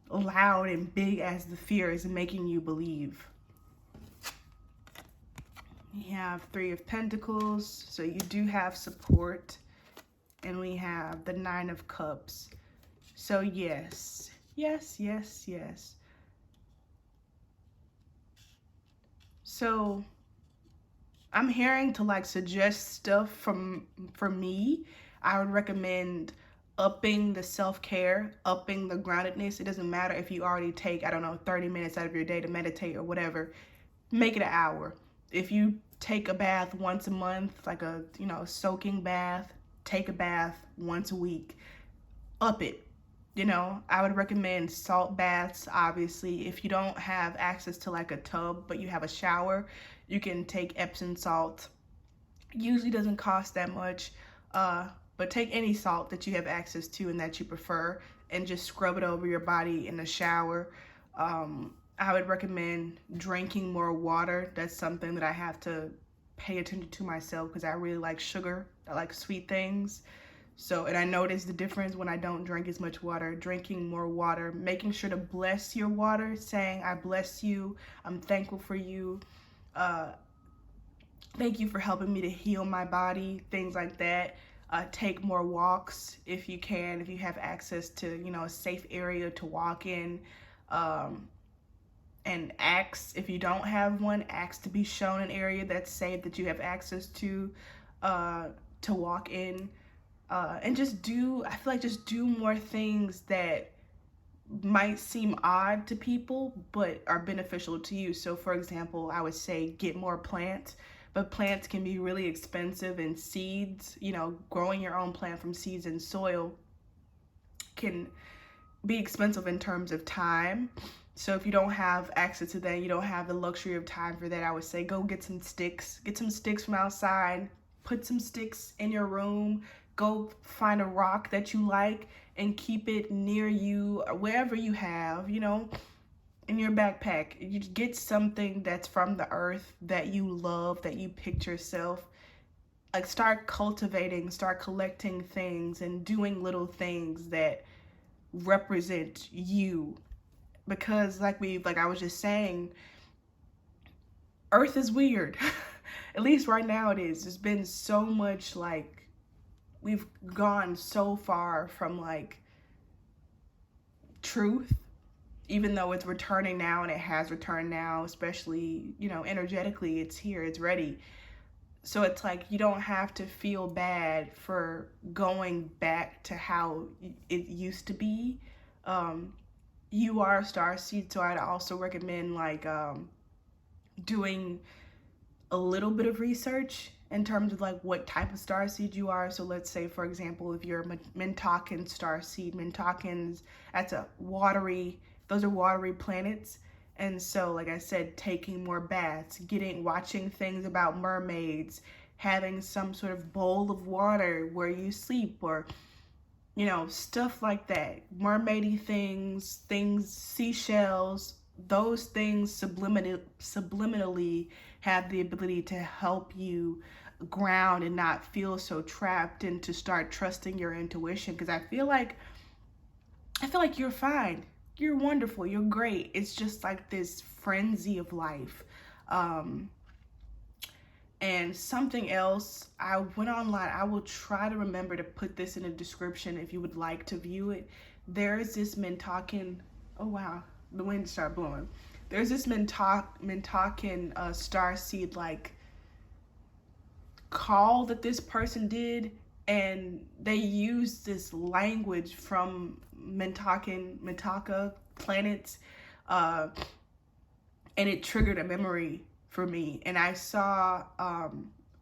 loud and big as the fear is making you believe. We have Three of Pentacles, so you do have support. And we have the Nine of Cups. So yes, yes, yes, yes. So I'm hearing to like suggest stuff for me. I would recommend upping the self-care, upping the groundedness. It doesn't matter if you already take, I don't know, 30 minutes out of your day to meditate or whatever. Make it an hour. If you take a bath once a month, like a, you know, soaking bath, take a bath once a week, up it. You know, I would recommend salt baths, obviously. If you don't have access to like a tub, but you have a shower, you can take Epsom salt. Usually doesn't cost that much, but take any salt that you have access to and that you prefer and just scrub it over your body in the shower. I would recommend drinking more water. That's something that I have to pay attention to myself because I really like sugar. I like sweet things. So, and I notice the difference when I don't drink as much water. Drinking more water, making sure to bless your water, saying, I bless you, I'm thankful for you, thank you for helping me to heal my body, things like that. Take more walks if you can, if you have access to, you know, a safe area to walk in. And ask, if you don't have one, ask to be shown an area that's safe that you have access to walk in. And just do, I feel like just do more things that might seem odd to people, but are beneficial to you. So for example, I would say get more plants, but plants can be really expensive, and seeds, you know, growing your own plant from seeds and soil can be expensive in terms of time. So if you don't have access to that, you don't have the luxury of time for that, I would say go get some sticks. Get some sticks from outside, put some sticks in your room, go find a rock that you like and keep it near you or wherever you have, you know, in your backpack. You get something that's from the earth that you love, that you picture yourself. Like start cultivating, start collecting things and doing little things that represent you. Because like I was just saying, Earth is weird. At least right now it is. There's been so much, like, we've gone so far from like truth, even though it's returning now, and it has returned now, especially, you know, energetically, it's here, it's ready. So it's like you don't have to feel bad for going back to how it used to be. You are a starseed, so I'd also recommend like doing a little bit of research in terms of like what type of starseed you are. So let's say, for example, if you're a Mintakan starseed, Mintakans, those are watery planets. And so, like I said, taking more baths, watching things about mermaids, having some sort of bowl of water where you sleep, or, you know, stuff like that. Mermaidy things, seashells, those things subliminally have the ability to help you ground and not feel so trapped, and to start trusting your intuition. Because I feel like you're fine. You're wonderful. You're great. It's just like this frenzy of life. And something else, I went online. I will try to remember to put this in the description if you would like to view it. There is this Mintakan. Oh wow, the wind started blowing. There's this Mintakan starseed like call that this person did, and they used this language from Mintaka planets, and it triggered a memory for me. And I saw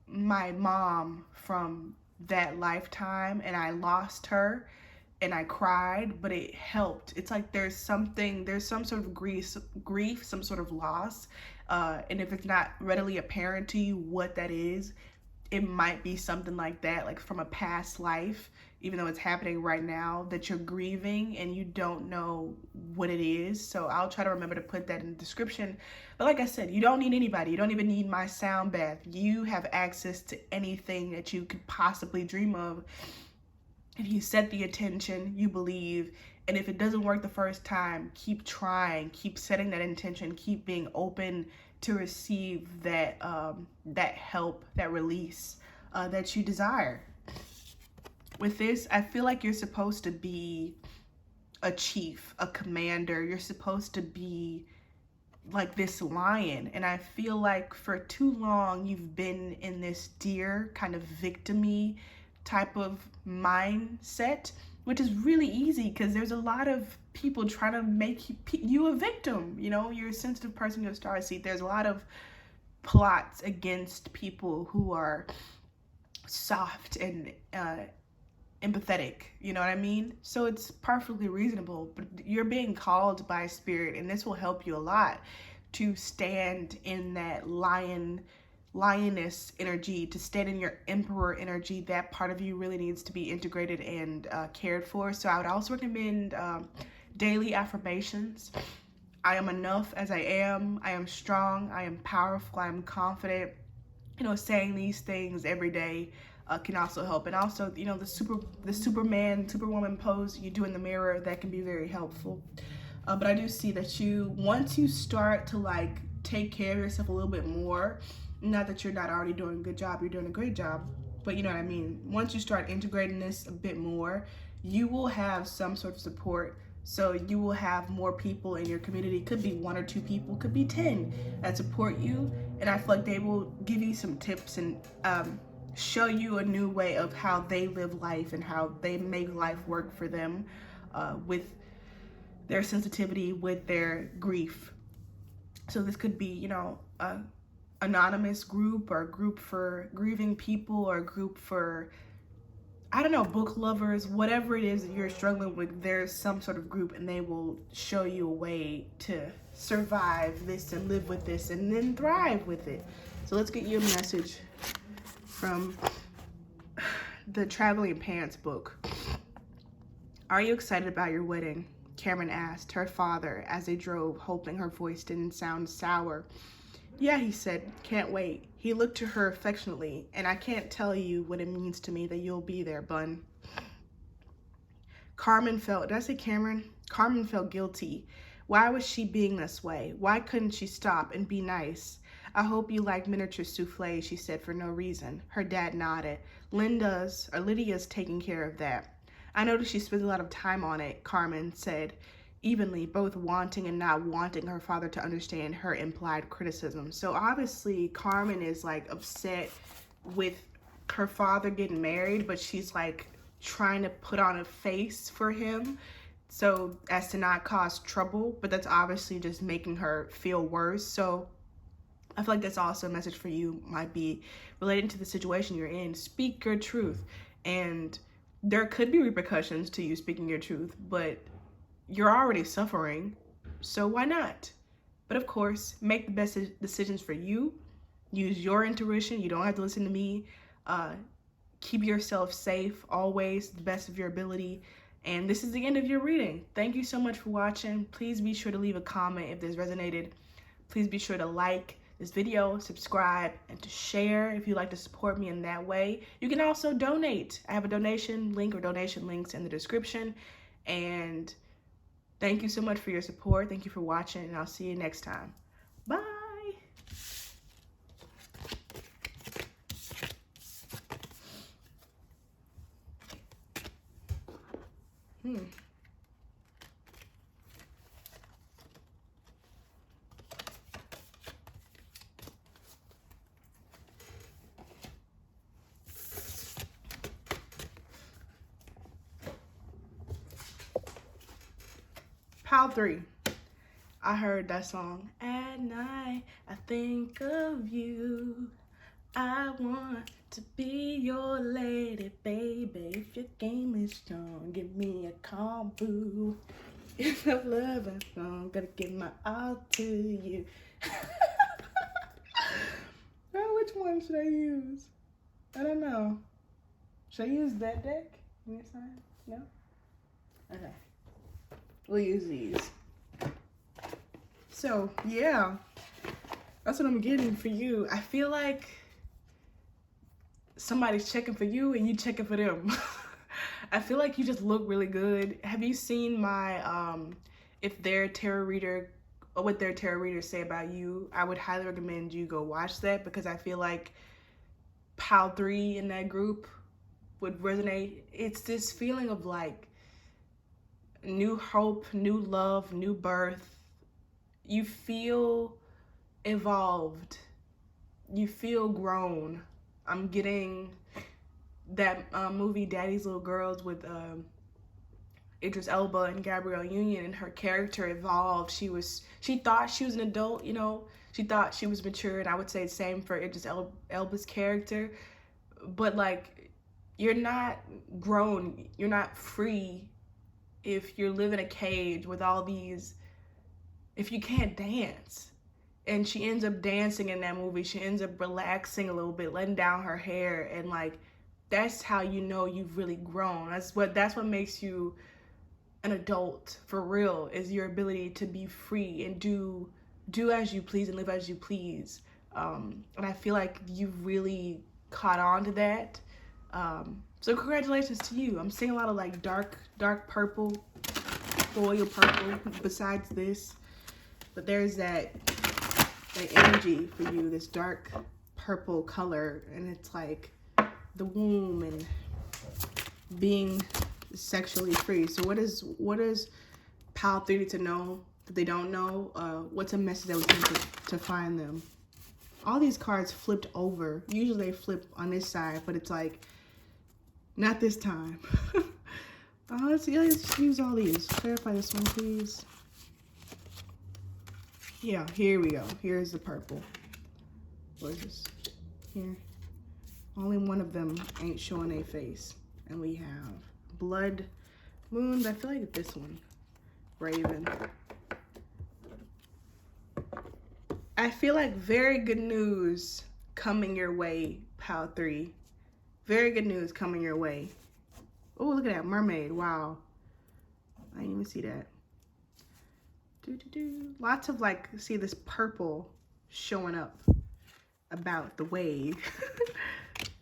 my mom from that lifetime, and I lost her and I cried, but it helped. It's like there's some sort of grief, some sort of loss. And if it's not readily apparent to you what that is, it might be something like that, like from a past life, even though it's happening right now, that you're grieving and you don't know what it is. So I'll try to remember to put that in the description. But like I said, you don't need anybody. You don't even need my sound bath. You have access to anything that you could possibly dream of. If you set the intention, you believe, and if it doesn't work the first time, keep trying, keep setting that intention, keep being open to receive that that help, that release that you desire. With this, I feel like you're supposed to be a chief, a commander. You're supposed to be like this lion, and I feel like for too long you've been in this deer kind of victim-y type of mindset, which is really easy because there's a lot of people trying to make you a victim. You know, you're a sensitive person, you're a star seed. There's a lot of plots against people who are soft and empathetic, you know what I mean? So it's perfectly reasonable, but you're being called by spirit, and this will help you a lot to stand in that lioness energy, to stand in your emperor energy. That part of you really needs to be integrated and cared for. So I would also recommend daily affirmations. I am enough as I am strong, I am powerful, I am confident. You know, saying these things every day can also help. And also, you know, the Superman, Superwoman pose you do in the mirror, that can be very helpful. But I do see that once you start to like take care of yourself a little bit more, not that you're not already doing a good job, you're doing a great job, but you know what I mean. Once you start integrating this a bit more, you will have some sort of support. So you will have more people in your community. Could be 1 or 2 people, could be 10 that support you. And I feel like they will give you some tips and show you a new way of how they live life and how they make life work for them with their sensitivity, with their grief. So this could be, you know, a anonymous group, or a group for grieving people, or a group for, I don't know, book lovers, whatever it is that you're struggling with. There's some sort of group, and they will show you a way to survive this and live with this and then thrive with it. So let's get you a message from the Traveling Pants book. Are you excited about your wedding? Cameron asked her father as they drove, hoping her voice didn't sound sour. Yeah, he said, can't wait. He looked to her affectionately, and I can't tell you what it means to me that you'll be there, Bun. Did I say Cameron? Carmen felt guilty. Why was she being this way? Why couldn't she stop and be nice? I hope you like miniature souffle, she said for no reason. Her dad nodded. Lydia's taking care of that. I noticed she spends a lot of time on it, Carmen said, evenly, both wanting and not wanting her father to understand her implied criticism. So obviously Carmen is like upset with her father getting married, but she's like trying to put on a face for him so as to not cause trouble, but that's obviously just making her feel worse. So I feel like that's also a message for you, might be relating to the situation you're in. Speak your truth, and there could be repercussions to you speaking your truth, but you're already suffering, so why not? But of course, make the best decisions for you. Use your intuition. You don't have to listen to me. Keep yourself safe always, the best of your ability. And this is the end of your reading. Thank you so much for watching. Please be sure to leave a comment if this resonated. Please be sure to like this video, subscribe, and to share if you'd like to support me in that way. You can also donate. I have a donation link or donation links in the description. And thank you so much for your support. Thank you for watching, and I'll see you next time. Bye. Pile 3. I heard that song. At night, I think of you. I want to be your lady, baby. If your game is strong, give me a call, boo. If the love is strong, gotta give my all to you. Oh, which one should I use? I don't know. Should I use that deck? No? Okay. We'll use these. So, yeah. That's what I'm getting for you. I feel like somebody's checking for you and you checking for them. I feel like you just look really good. Have you seen my if their tarot reader, or what their tarot readers say about you? I would highly recommend you go watch that, because I feel like Pile 3 in that group would resonate. It's this feeling of like new hope, new love, new birth. You feel evolved. You feel grown. I'm getting that movie Daddy's Little Girls with Idris Elba and Gabrielle Union, and her character evolved. She thought she was an adult, you know. She thought she was mature, and I would say the same for Idris Elba's character. But like, you're not grown, you're not free if you live in a cage with all these, if you can't dance. And she ends up dancing in that movie. She ends up relaxing a little bit, letting down her hair, and like, that's how you know you've really grown. That's what makes you an adult for real, is your ability to be free and do as you please and live as you please. And I feel like you've really caught on to that. So congratulations to you. I'm seeing a lot of like dark purple, royal purple besides this, but there's that energy for you, this dark purple color, and it's like the womb and being sexually free. So what is Pile 3 to know that they don't know? What's a message that we need to find them? All these cards flipped over. Usually they flip on this side, but it's like, not this time. Let's use all these. Clarify this one, please. Yeah, here we go. Here's the purple. What is this? Here. Only one of them ain't showing a face. And we have blood moons. I feel like this one. Raven. I feel like very good news coming your way, Pile 3. Very good news coming your way. Oh, look at that mermaid. Wow. I didn't even see that. Lots of like, see this purple showing up about the wave.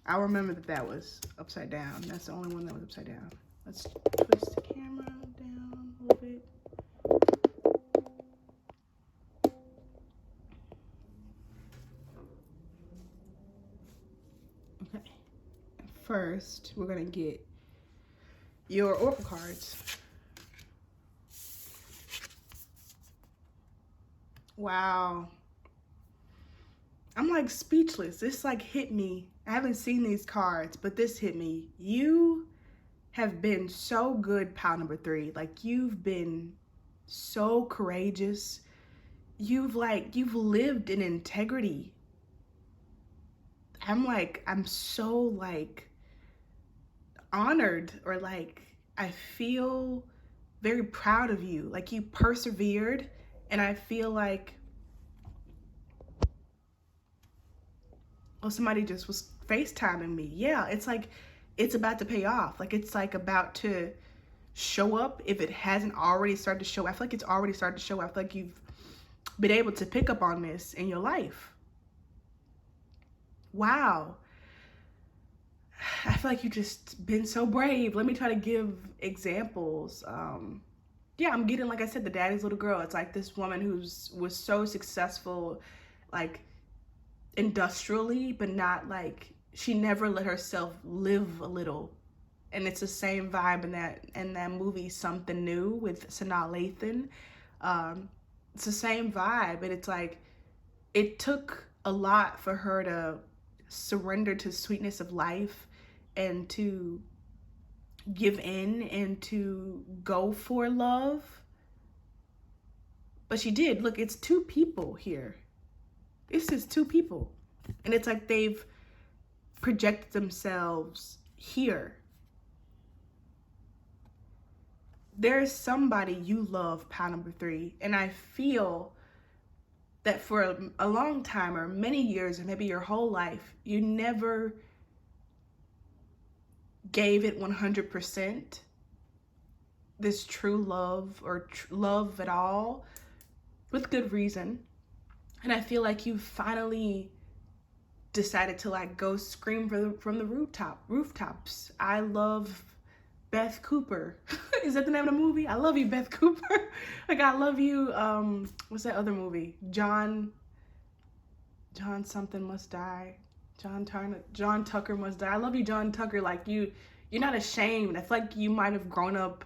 I remember that was upside down. That's the only one that was upside down. Let's twist the camera down a little bit. Okay. First, we're gonna get your oracle cards. Wow. I'm like speechless. This like hit me. I haven't seen these cards, but this hit me. You have been so good, Pile number 3. Like, you've been so courageous. You've lived in integrity. I'm so like honored, or like, I feel very proud of you. Like, you persevered. And I feel like, oh, somebody just was FaceTiming me. Yeah, it's like, it's about to pay off. Like, it's like about to show up. If it hasn't already started to show, I feel like it's already started to show. I feel like you've been able to pick up on this in your life. Wow. I feel like you've just been so brave. Let me try to give examples. Yeah, I'm getting, like I said, the Daddy's Little Girl. It's like this woman was so successful, like industrially, but not like, she never let herself live a little. And it's the same vibe in that movie, Something New, with Sanaa Lathan. It's the same vibe, and it's like, it took a lot for her to surrender to sweetness of life and to give in and to go for love. But she did. Look, it's 2 people here. This is 2 people. And it's like they've project themselves here. There's somebody you love, pile number 3, and I feel that for a long time, or many years, or maybe your whole life, you never gave it 100%, this true love, or love at all, with good reason. And I feel like you finally decided to like go scream from the rooftops. I love Beth Cooper. Is that the name of the movie? I love you, Beth Cooper. Like, I love you. What's that other movie? John something must die. John Tucker must die. I love you, John Tucker. Like, you're not ashamed. I feel like you might have grown up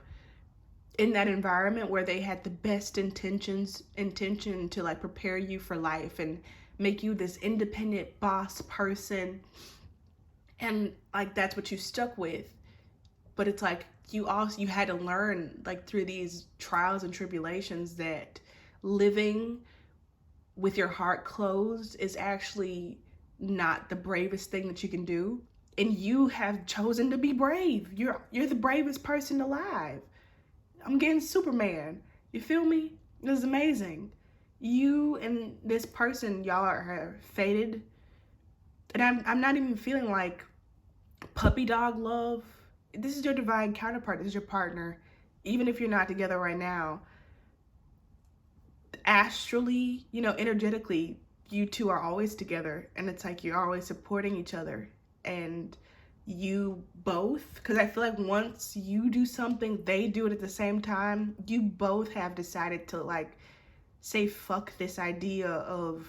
in that environment where they had the best intention to like prepare you for life and make you this independent boss person. And like, that's what you stuck with. But it's like you had to learn, like, through these trials and tribulations, that living with your heart closed is actually not the bravest thing that you can do. And you have chosen to be brave. You're the bravest person alive. I'm getting Superman. You feel me? This is amazing. You and this person, y'all are fated. And I'm not even feeling like puppy dog love. This is your divine counterpart. This is your partner. Even if you're not together right now, astrally, energetically, you two are always together. And it's like you're always supporting each other. And you both, because I feel like once you do something, they do it at the same time. You both have decided to like say fuck this idea of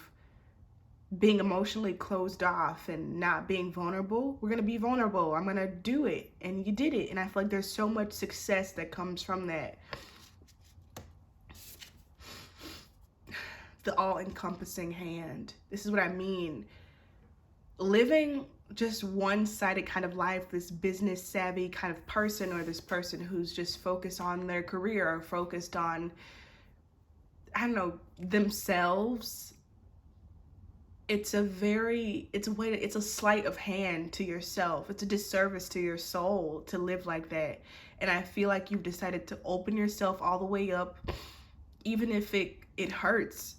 being emotionally closed off and not being vulnerable. We're gonna be vulnerable. I'm gonna do it. And you did it. And I feel like there's so much success that comes from that. The all-encompassing hand. This is what I mean. Living just one-sided kind of life, this business savvy kind of person, or this person who's just focused on their career, or focused on, I don't know, themselves. It's a sleight of hand to yourself. It's a disservice to your soul to live like that. And I feel like you've decided to open yourself all the way up, even if it hurts,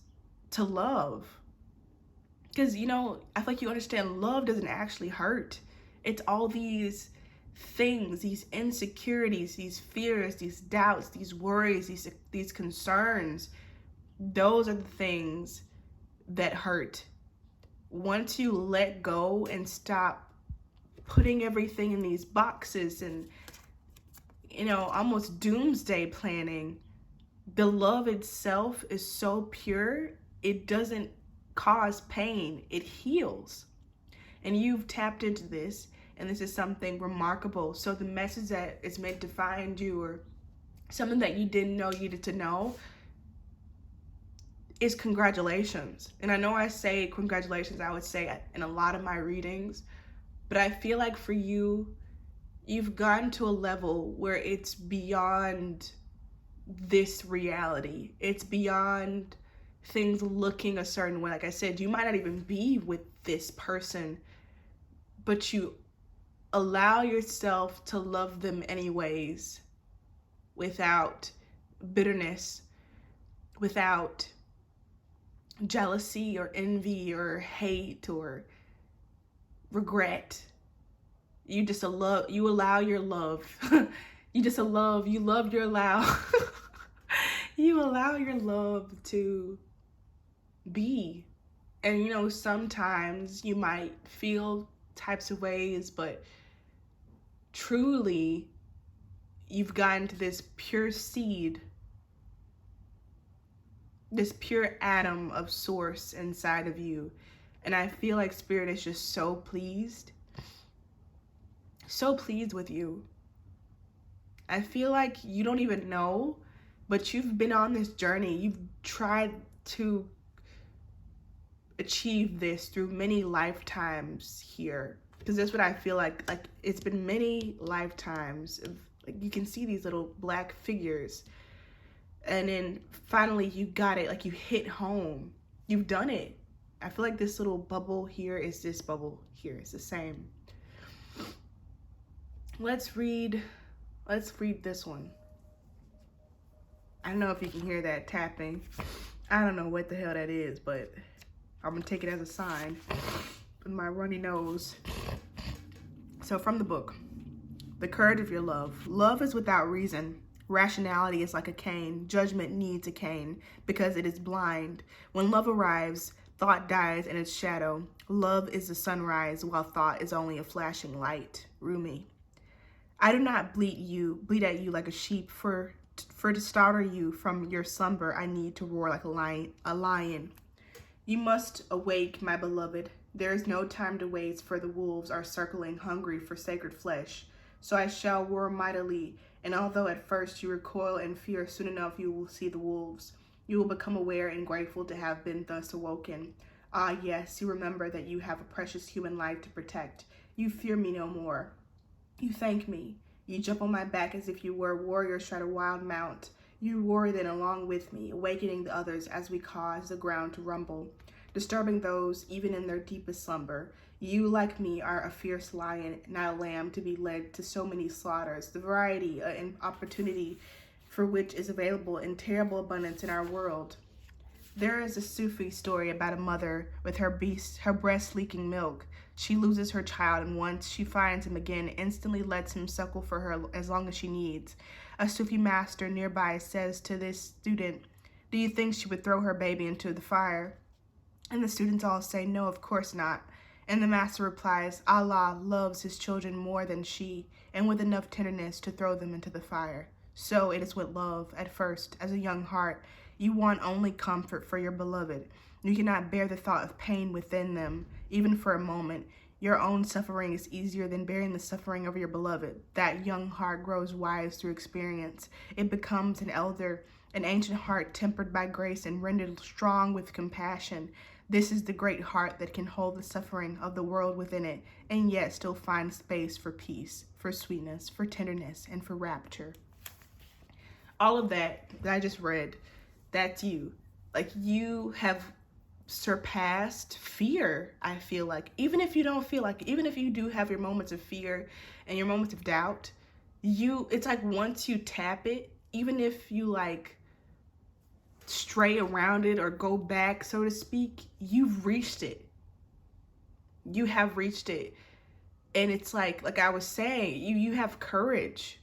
to love. Because, I feel like you understand love doesn't actually hurt. It's all these things, these insecurities, these fears, these doubts, these worries, these concerns. Those are the things that hurt. Once you let go and stop putting everything in these boxes and, almost doomsday planning, the love itself is so pure, it doesn't cause pain, it heals. And you've tapped into this, and this is something remarkable. So the message that is meant to find you, or something that you didn't know you needed to know, is congratulations. And I know I say congratulations, I would say in a lot of my readings, but I feel like for you, you've gotten to a level where it's beyond this reality. It's beyond things looking a certain way. Like I said, you might not even be with this person, but you allow yourself to love them anyways, without bitterness, without jealousy or envy or hate or regret. You allow your love. You allow your love to be. And sometimes you might feel types of ways, but truly you've gotten to this pure seed, this pure atom of source inside of you. And I feel like Spirit is just so pleased with you. I feel like you don't even know, but you've been on this journey. You've tried to achieve this through many lifetimes here, because that's what I feel like it's been many lifetimes of, like, you can see these little black figures, and then finally you got it. Like, you hit home. You've done it. I feel like this little bubble here is this bubble here. It's the same. Let's read this one. I don't know if you can hear that tapping. I don't know what the hell that is, but I'm gonna take it as a sign with my runny nose. So from the book, The Courage of Your Love. Love is without reason. Rationality is like a cane. Judgment needs a cane because it is blind. When love arrives, thought dies in its shadow. Love is the sunrise while thought is only a flashing light. Rumi. I do not bleat at you like a sheep, for to startle you from your slumber, I need to roar like a lion. You must awake, my beloved. There is no time to waste, for the wolves are circling, hungry for sacred flesh. So I shall roar mightily, and although at first you recoil in fear, soon enough you will see the wolves. You will become aware and grateful to have been thus awoken. Ah, yes, you remember that you have a precious human life to protect. You fear me no more. You thank me. You jump on my back as if you were a warrior astride a wild mount. You roar then along with me, awakening the others as we cause the ground to rumble, disturbing those even in their deepest slumber. You, like me, are a fierce lion, not a lamb to be led to so many slaughters. The variety and opportunity for which is available in terrible abundance in our world. There is a Sufi story about a mother with her breast leaking milk. She loses her child, and once she finds him again, instantly lets him suckle for her as long as she needs. A Sufi master nearby says to this student, "Do you think she would throw her baby into the fire?" And the students all say, "No, of course not." And the master replies, "Allah loves his children more than she, and with enough tenderness to throw them into the fire. So it is with love. At first, as a young heart, you want only comfort for your beloved. You cannot bear the thought of pain within them, even for a moment. Your own suffering is easier than bearing the suffering of your beloved. That young heart grows wise through experience. It becomes an elder, an ancient heart tempered by grace and rendered strong with compassion. This is the great heart that can hold the suffering of the world within it, and yet still find space for peace, for sweetness, for tenderness, and for rapture." All of that I just read, that's you. Like, you have surpassed fear, I feel like. Even if you don't feel like, even if you do have your moments of fear and your moments of doubt, it's like once you tap it, even if you like stray around it or go back, so to speak, you've reached it. You have reached it. And it's like I was saying, you have courage.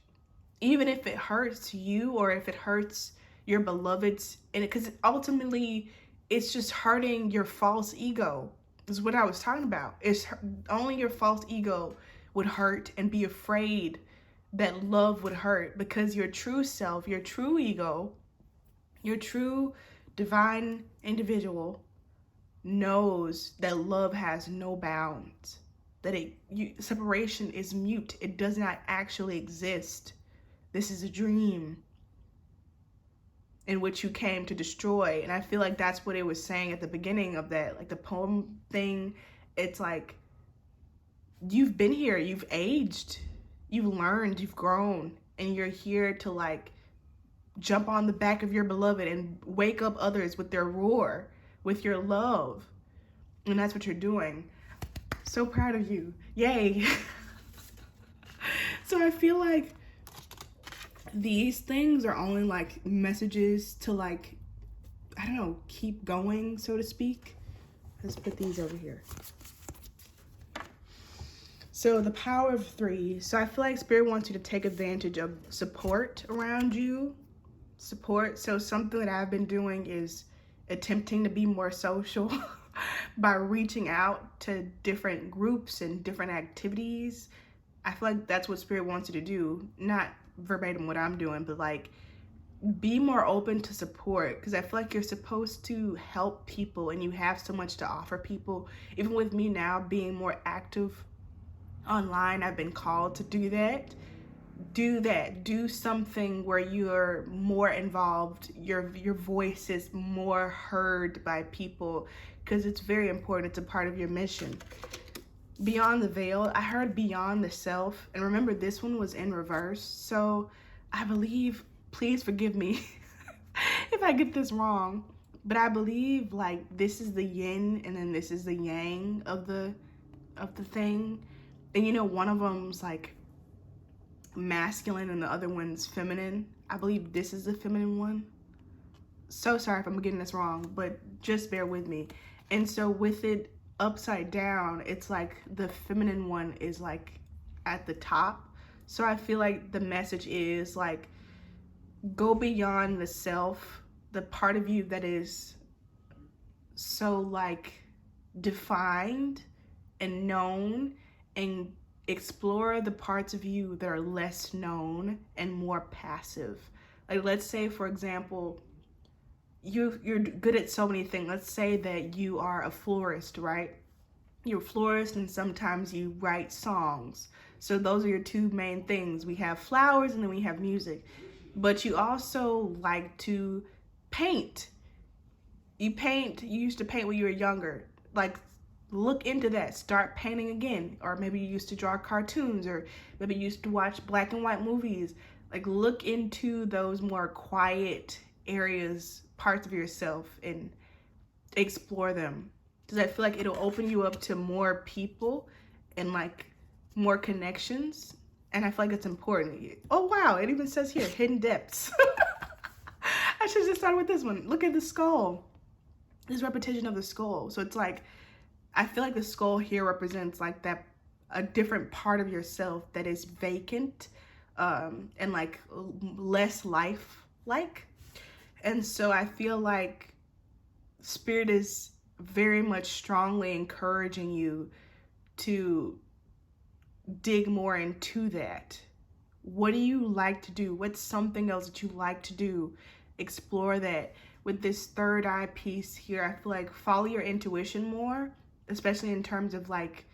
Even if it hurts you or if it hurts your beloveds, and because ultimately it's just hurting your false ego, is what I was talking about. It's only your false ego would hurt and be afraid that love would hurt, because your true self, your true ego, your true divine individual knows that love has no bounds, that separation is mute. It does not actually exist. This is a dream in which you came to destroy. And I feel like that's what it was saying at the beginning of that, like the poem thing. It's like, you've been here, you've aged, you've learned, you've grown, and you're here to like jump on the back of your beloved and wake up others with their roar, with your love. And that's what you're doing. So proud of you. Yay. So I feel like these things are only like messages to like, I don't know, keep going, so to speak. Let's put these over here. So the power of 3. So I feel like Spirit wants you to take advantage of support around you. Support. So something that I've been doing is attempting to be more social by reaching out to different groups and different activities. I feel like that's what Spirit wants you to do. Not verbatim what I'm doing, but like be more open to support, because I feel like you're supposed to help people and you have so much to offer people. Even with me now being more active online, I've been called to do that. Do something where you're more involved, your voice is more heard by people, because it's very important. It's a part of your mission. Beyond the veil, I heard beyond the self, and remember this one was in reverse, so I believe, please forgive me if I get this wrong, but I believe like this is the yin and then this is the yang of the thing. And you know, one of them's like masculine and the other one's feminine. I believe this is the feminine one. So sorry if I'm getting this wrong, but just bear with me. And so with it upside down, it's like the feminine one is like at the top. So I feel like the message is like, go beyond the self, the part of you that is so like defined and known, and explore the parts of you that are less known and more passive. Like, let's say, for example, you're good at so many things. Let's say that you are a florist, right? You're a florist, and sometimes you write songs. So those are your two main things. We have flowers and then we have music. But you also like to paint. You used to paint when you were younger. Like, look into that. Start painting again. Or maybe you used to draw cartoons, or maybe you used to watch black and white movies. Like, look into those more quiet areas, parts of yourself, and explore them. Because I feel like it'll open you up to more people and like more connections. And I feel like it's important. Oh wow, it even says here, hidden depths. I should just start with this one. Look at the skull. This repetition of the skull. So it's like, I feel like the skull here represents like that, a different part of yourself that is vacant, and like less life-like. And so I feel like Spirit is very much strongly encouraging you to dig more into that. What do you like to do? What's something else that you like to do? Explore that. With this third eye piece here, I feel like follow your intuition more, especially in terms of like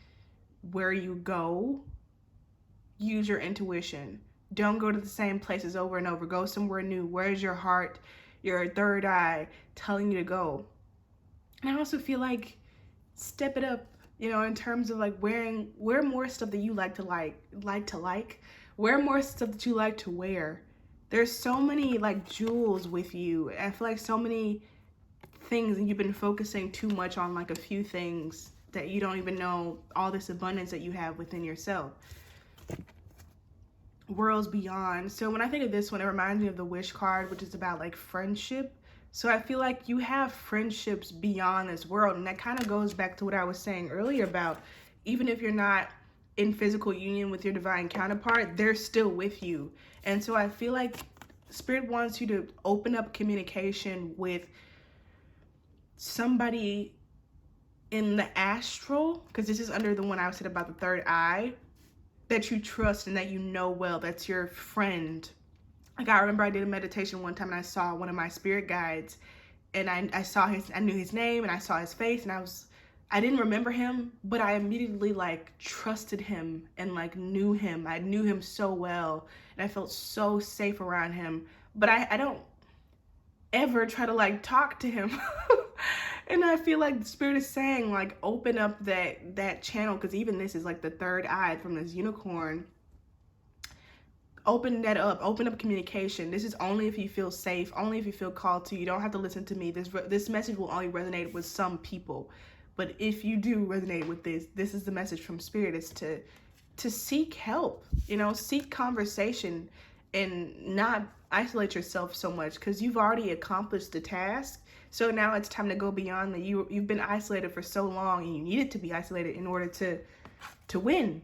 where you go. Use your intuition. Don't go to the same places over and over. Go somewhere new. Where's your heart, your third eye telling you to go? And I also feel like step it up, you know, in terms of like wear more stuff that you like to wear more stuff that you like to wear. There's so many like jewels with you. I feel like so many things, and you've been focusing too much on like a few things that you don't even know all this abundance that you have within yourself. Worlds beyond. So when I think of this one, it reminds me of the wish card, which is about like friendship. So I feel like you have friendships beyond this world. And that kind of goes back to what I was saying earlier about, even if you're not in physical union with your divine counterpart, they're still with you. And so I feel like Spirit wants you to open up communication with somebody in the astral, because this is under the one I said about the third eye, that you trust and that you know well, that's your friend. Like, I remember I did a meditation one time and I saw one of my spirit guides, and I knew his name and I saw his face, and I didn't remember him, but I immediately like trusted him and like knew him. I knew him so well and I felt so safe around him, but I don't ever try to like talk to him. And I feel like the Spirit is saying like, open up that channel, because even this is like the third eye from this unicorn. Open that up, open up communication. This is only if you feel safe, only if you feel called to. You don't have to listen to me. This message will only resonate with some people. But if you do resonate with this is the message from Spirit, is to seek help, you know, seek conversation and not isolate yourself so much, because you've already accomplished the task. So now it's time to go beyond that. You've been isolated for so long, and you needed to be isolated in order to win.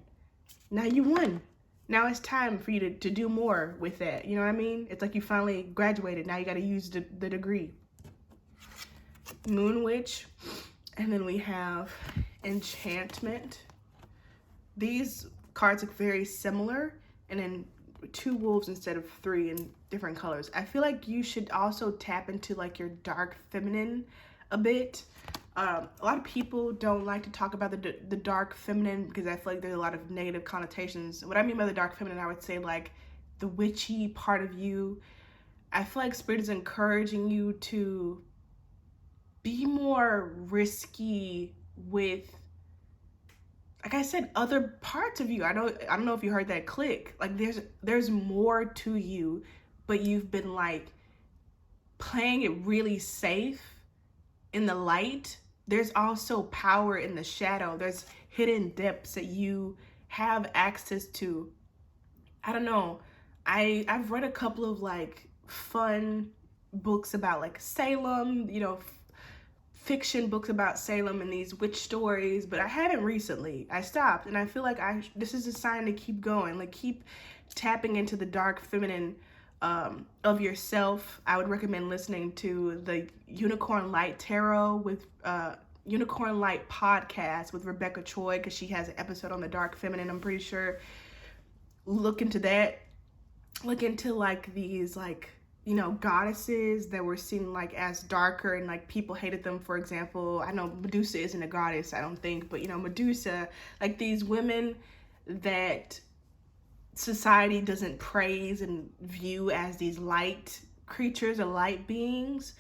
Now you won. Now it's time for you to do more with that. You know what I mean? It's like you finally graduated. Now you got to use the degree. Moon Witch. And then we have Enchantment. These cards look very similar, and then 2 wolves instead of 3 in different colors. I feel like you should also tap into like your dark feminine a bit. A lot of people don't like to talk about the dark feminine, because I feel like there's a lot of negative connotations. What I mean by the dark feminine, I would say like the witchy part of you. I feel like Spirit is encouraging you to be more risky with, like I said, other parts of you. I don't know if you heard that click. Like there's more to you, but you've been like playing it really safe in the light. There's also power in the shadow. There's hidden depths that you have access to. I don't know. I've read a couple of like fun books about like Salem, you know, fiction books about Salem and these witch stories, but I haven't recently. I stopped, and I feel like this is a sign to keep going, like keep tapping into the dark feminine of yourself. I would recommend listening to the Unicorn Light Tarot with Unicorn Light podcast with Rebecca Choi, because she has an episode on the dark feminine, I'm pretty sure. Look into that. Look into like these like, you know, goddesses that were seen like as darker and like people hated them. For example, I know Medusa isn't a goddess, I don't think, but you know, Medusa, like these women that society doesn't praise and view as these light creatures or light beings.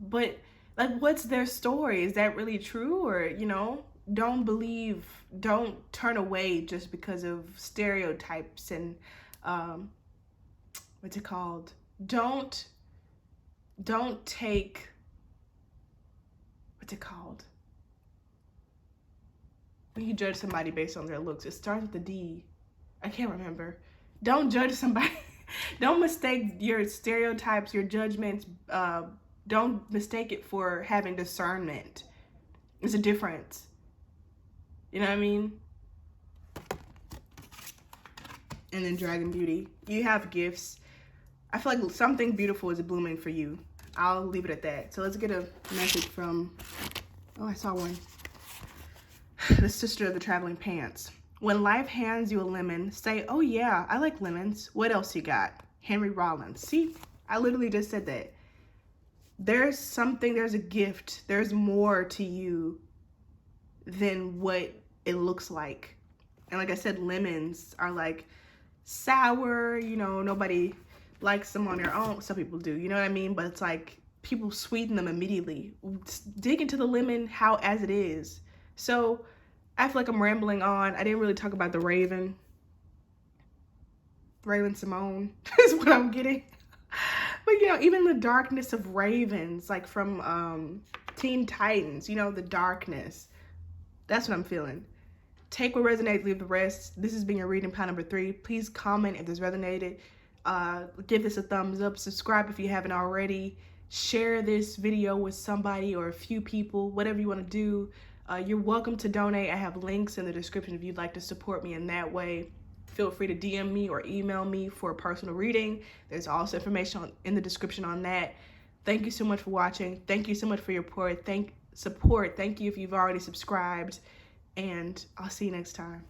But like, what's their story? Is that really true? Or, you know, don't turn away just because of stereotypes and what's it called? Don't take, what's it called? When you judge somebody based on their looks, it starts with a D. I can't remember. Don't judge somebody. Don't mistake your stereotypes, your judgments. Don't mistake it for having discernment. There's a difference. You know what I mean? And then Dragon Beauty. You have gifts. I feel like something beautiful is blooming for you. I'll leave it at that. So let's get a message from, oh, I saw one. The sister of the traveling pants. When life hands you a lemon, say, oh yeah, I like lemons. What else you got? Henry Rollins. See, I literally just said that. There's something, there's a gift. There's more to you than what it looks like. And like I said, lemons are like sour, you know, nobody likes them on their own. Some people do, you know what I mean? But it's like people sweeten them immediately. Dig into the lemon how as it is. So I feel like I'm rambling on. I didn't really talk about the Raven. Raven Simone is what I'm getting. But you know, even the darkness of ravens, like from Teen Titans, you know, the darkness. That's what I'm feeling. Take what resonates, leave the rest. This has been your reading pile number 3. Please comment if this resonated. Give this a thumbs up. Subscribe if you haven't already. Share this video with somebody or a few people, whatever you want to do. You're welcome to donate. I have links in the description if you'd like to support me in that way. Feel free to DM me or email me for a personal reading. There's also information in the description on that. Thank you so much for watching. Thank you so much for your support. Thank you if you've already subscribed. And I'll see you next time.